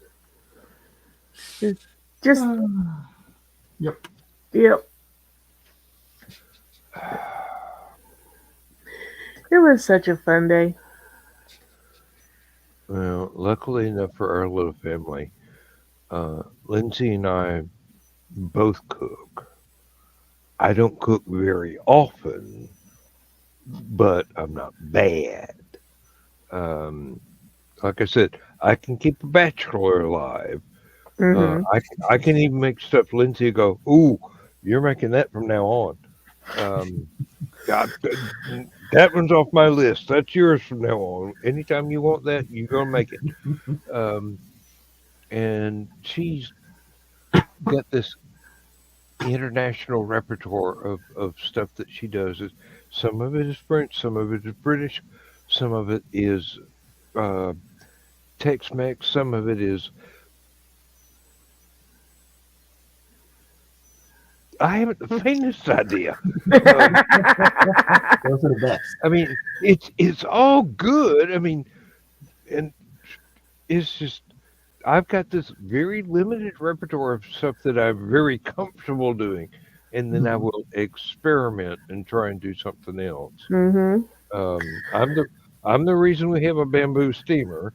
Just, yep. yep. It was such a fun day. Well, luckily enough for our little family, Lindsay and I both cook. I don't cook very often, but I'm not bad. Like I said, I can keep a bachelor alive. Mm-hmm. I can even make stuff Lindsay go, "Ooh, you're making that from now on." God, that one's off my list. That's yours from now on. Anytime you want that, you're gonna make it. And she's got this international repertoire of stuff that she does. Some of it is French, some of it is British, some of it is uh, Tex-Mex, some of it is. I haven't the faintest idea. Those are the best. I mean, it's all good. I mean, and it's just I've got this very limited repertoire of stuff that I'm very comfortable doing, and then I will experiment and try and do something else. Mm-hmm. I'm the reason we have a bamboo steamer.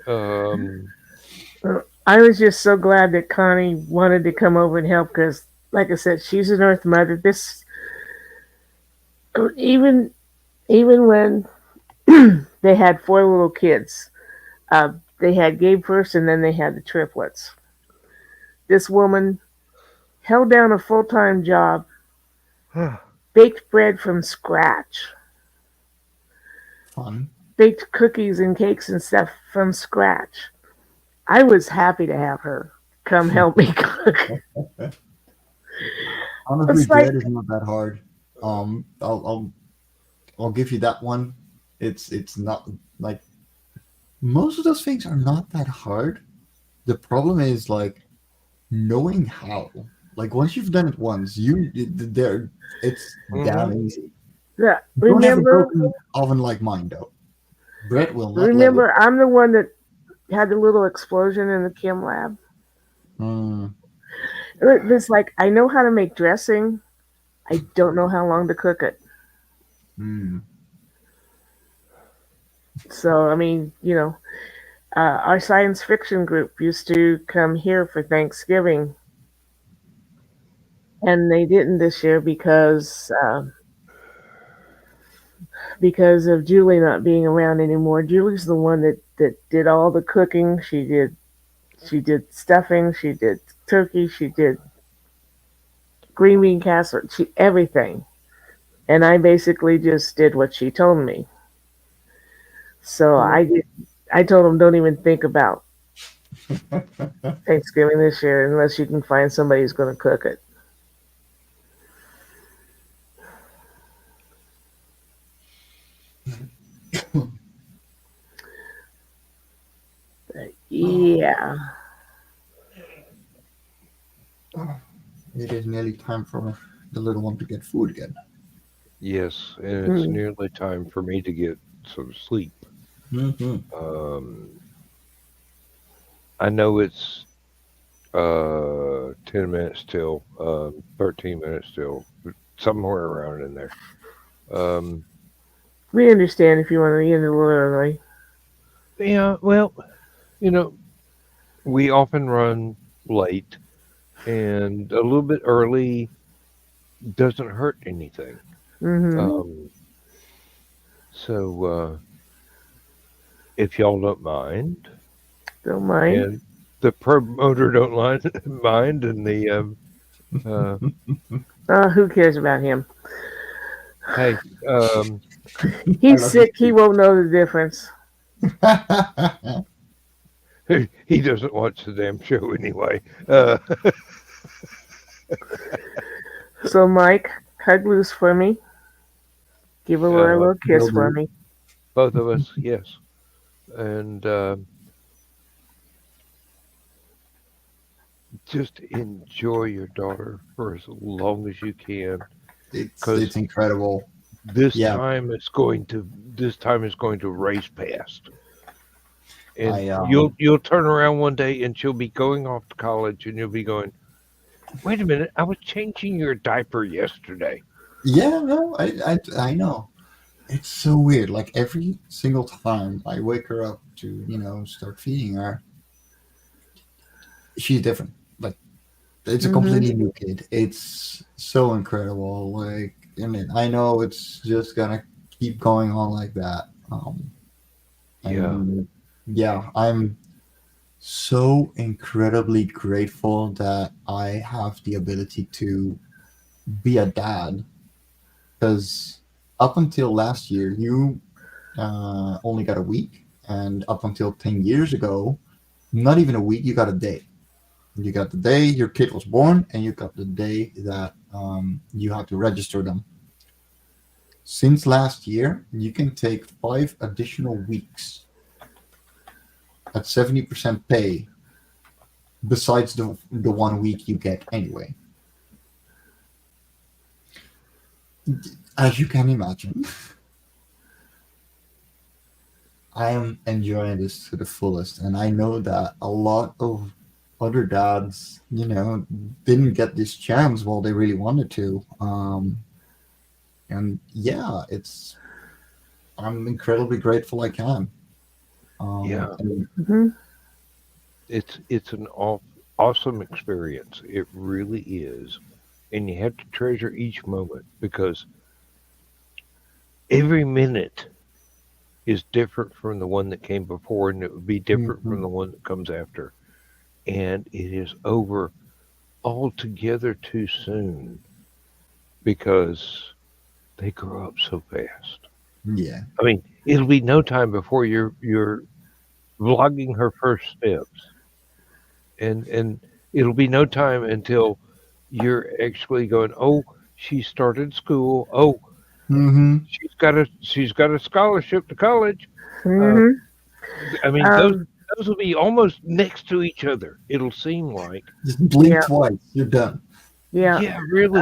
Um, I was just so glad that Connie wanted to come over and help because, like I said, she's an Earth Mother. This even even when they had four little kids, they had Gabe first, and then they had the triplets. This woman held down a full time job, baked bread from scratch, Fun. baked cookies and cakes and stuff from scratch. I was happy to have her come help me cook. Honestly, It's like, bread is not that hard. I'll give you that one. It's not like most of those things are not that hard. The problem is like knowing how. Like once you've done it once, there it's damn mhm. easy. yeah, Don't have a remember, broken oven like mine though. Bread will not let it. remember, I'm the one that had the little explosion in the chem lab. Mm, It's like I know how to make dressing. I don't know how long to cook it. mm. So I mean, our science fiction group used to come here for Thanksgiving, and they didn't this year because of Julie not being around anymore. Julie's the one that did all the cooking. She did stuffing. She did turkey. She did green bean casserole. Everything, and I basically just did what she told me. So I told them don't even think about Thanksgiving this year unless you can find somebody who's going to cook it. Yeah. It is nearly time for the little one to get food again. Yes, and it's Hmm. nearly time for me to get some sleep. Mm-hmm. Um, I know it's 10 minutes till 13 minutes till somewhere around in there. Um, We understand if you want to end a little early. yeah, well, you know, we often run late, and a little bit early doesn't hurt anything. Mm-hmm. Um, so if y'all don't mind, Don't mind. and the promoter don't mind, and the uh, Who cares about him? hey, um, I He's love you sick. He won't know the difference. too. he doesn't watch the damn show anyway. Uh, So, Mike, hug loose for me. Give her a uh, little kiss Will for do. me. both of us, yes, and just enjoy your daughter for as long as you can, It's because incredible. this Yeah, time is going to this time is going to race past, and I you'll turn around one day and she'll be going off to college, and you'll be going, wait a minute, I was changing your diaper yesterday. yeah, no, I know. It's so weird. Like every single time I wake her up to, start feeding her, she's different. Like it's a Mm-hmm. completely new kid. It's so incredible. Like, I know it's just gonna keep going on like that. Yeah, And yeah, I'm so incredibly grateful that I have the ability to be a dad. Because up until last year, you only got a week, and up until 10 years ago, not even a week, you got a day. You got the day your kid was born, and you got the day that you had to register them. Since last year, you can take 5 additional weeks at 70% pay, besides the 1 week you get anyway. As you can imagine, I am enjoying this to the fullest, and I know that a lot of other dads, didn't get this chance while they really wanted to. And yeah, I'm incredibly grateful I can. Yeah, And Hmm. it's an awesome experience. It really is, and you have to treasure each moment because every minute is different from the one that came before, and it would be different from Mhm. the one that comes after. And it is over altogether too soon because they grow up so fast. Yeah. I mean, it'll be no time before you're vlogging her first steps, and it'll be no time until you're actually going, oh, she started school. Oh, Hmm. she's got a scholarship to college. Uh, Hmm. I mean, those Um, those will be almost next to each other. It'll seem like, Just blink yeah, twice, you're done. yeah. yeah, really,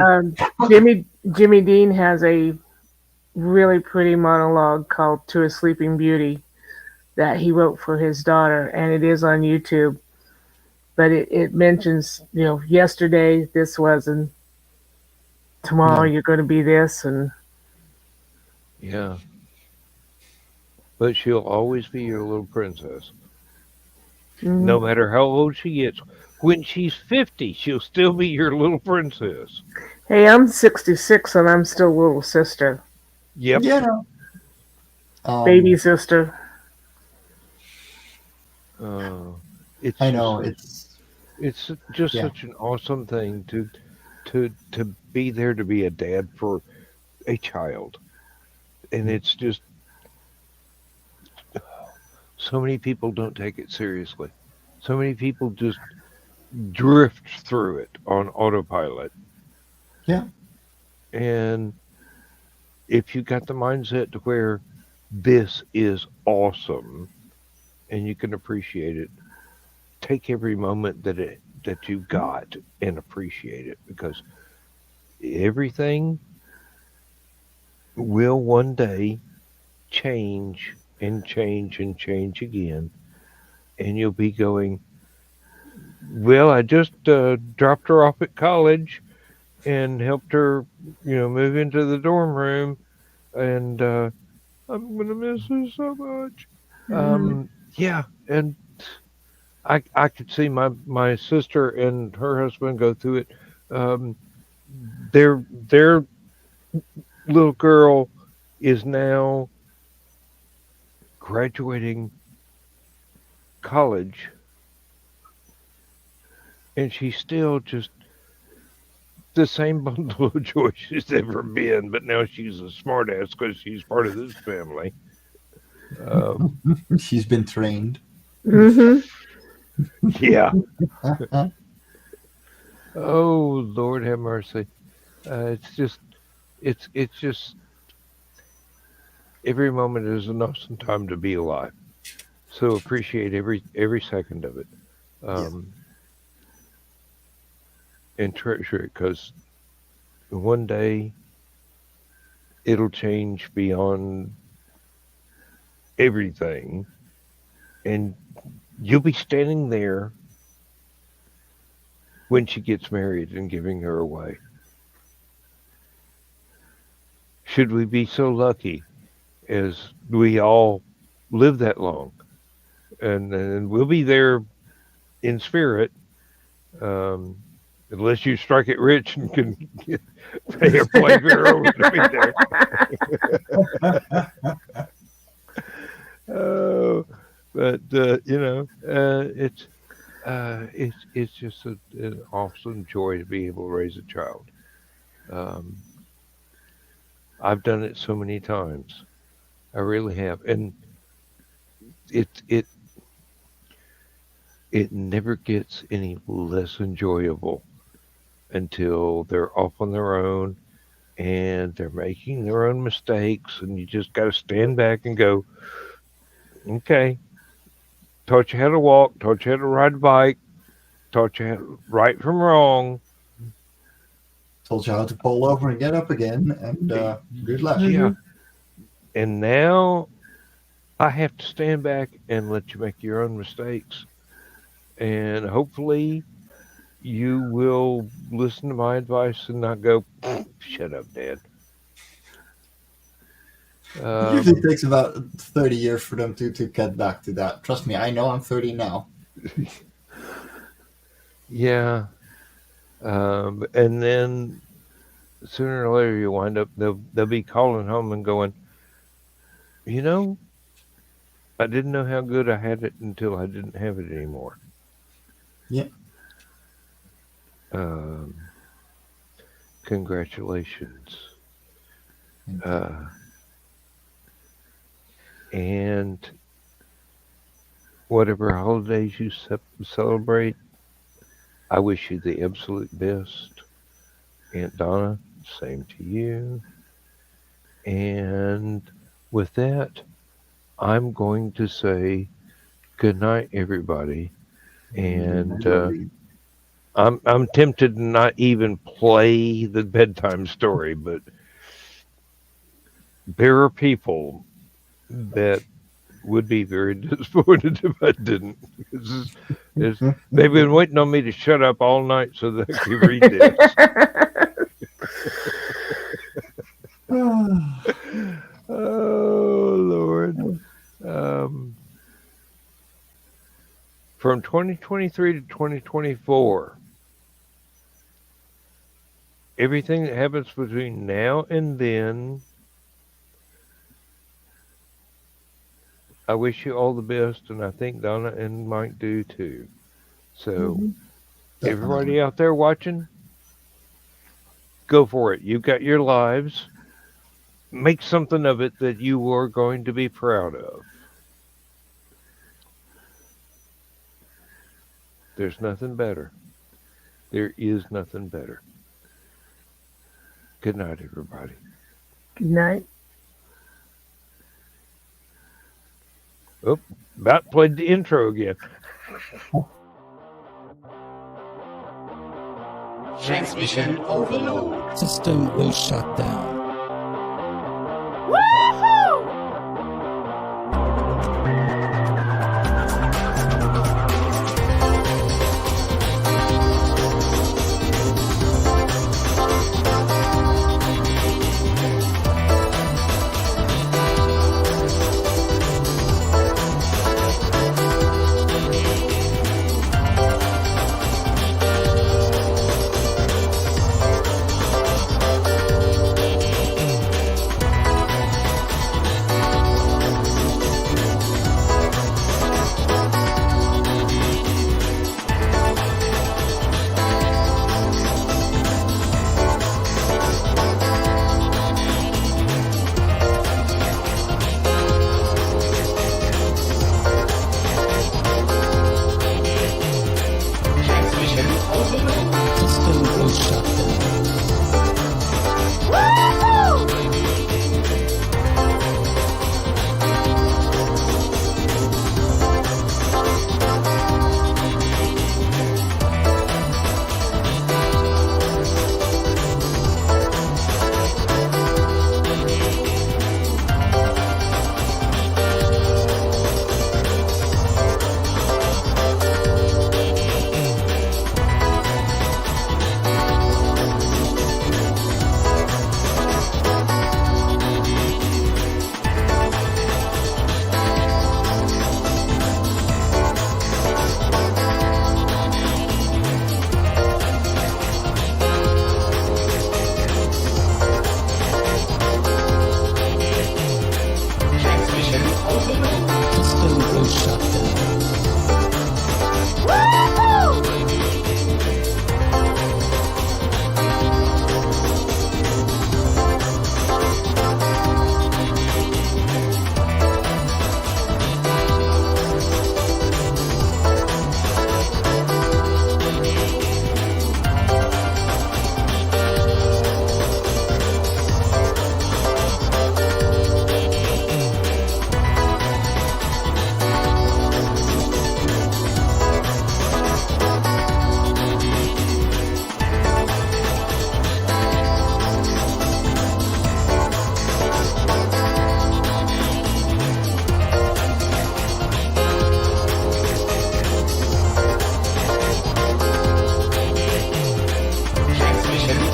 Jimmy Dean has a really pretty monologue called "To a Sleeping Beauty" that he wrote for his daughter, and it is on YouTube. But it mentions, yesterday this was, and tomorrow Yeah. you're going to be this, and yeah. But she'll always be your little princess, mhm. no matter how old she gets. When she's 50, she'll still be your little princess. Hey, I'm 66 and I'm still little sister, Yep. Yeah. baby Um, sister. Uh, it's I just know such it's it's just yeah. such an awesome thing to be there to be a dad for a child, and it's just so many people don't take it seriously. So many people just drift through it on autopilot, Yeah. and if you got the mindset to where this is awesome and you can appreciate it, take every moment that you got and appreciate it because everything will one day change and change and change again, and you'll be going, well, I just dropped her off at college and helped her, move into the dorm room, and I'm gonna miss her so much. Hmm. Yeah, and I could see my sister and her husband go through it. Um, their little girl is now graduating college, and she's still just the same bundle of joy she's ever been, but now she's a smartass because she's part of this family. Um, She's been trained. Hmm. yeah. Oh Lord have mercy. It's just every moment is an awesome time to be alive. So appreciate every second of it, Yeah. um, and treasure it because one day it'll change beyond everything, and you'll be standing there when she gets married and giving her away. Should we be so lucky as we all live that long, and we'll be there in spirit, um, unless you strike it rich and can pay a plane fare over to be there. Oh, but it's just an awesome joy to be able to raise a child. Um, I've done it so many times. I really have, and it it it never gets any less enjoyable until they're off on their own and they're making their own mistakes, and you just got to stand back and go, okay, taught you how to walk, taught you how to ride a bike, taught you right from wrong. Told you how to pull over and get up again, and Y- good luck. Yeah, Hmm. and now I have to stand back and let you make your own mistakes. And hopefully you will listen to my advice and not go, shut up, Dad. It usually takes about 30 years for them to get back to that. Trust me, I know I'm 30 now. Yeah. And then sooner or later you wind up, they'll be calling home and going, you know, I didn't know how good I had it until I didn't have it anymore. Yeah. Congratulations. And whatever holidays you celebrate, I wish you the absolute best. Aunt Donna, same to you. And with that, I'm going to say good night, everybody. And I'm tempted to not even play the bedtime story, but there are people that would be very disappointed if I didn't. They've been waiting on me to shut up all night so they could read this. Oh, Lord. From 2023 to 2024, everything that happens between now and then, I wish you all the best, and I think Donna and Mike do too. So, everybody out there watching, go for it. You've got your lives. Make something of it that you are going to be proud of. There's nothing better. There is nothing better. Good night, everybody. Good night. Oh, about played the intro again. Transmission overload. System will shut down.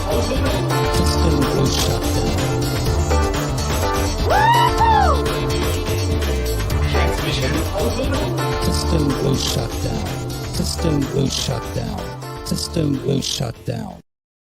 overload. System will shut down. Transmission overload. System will shut down. System will shut down. System will shut down.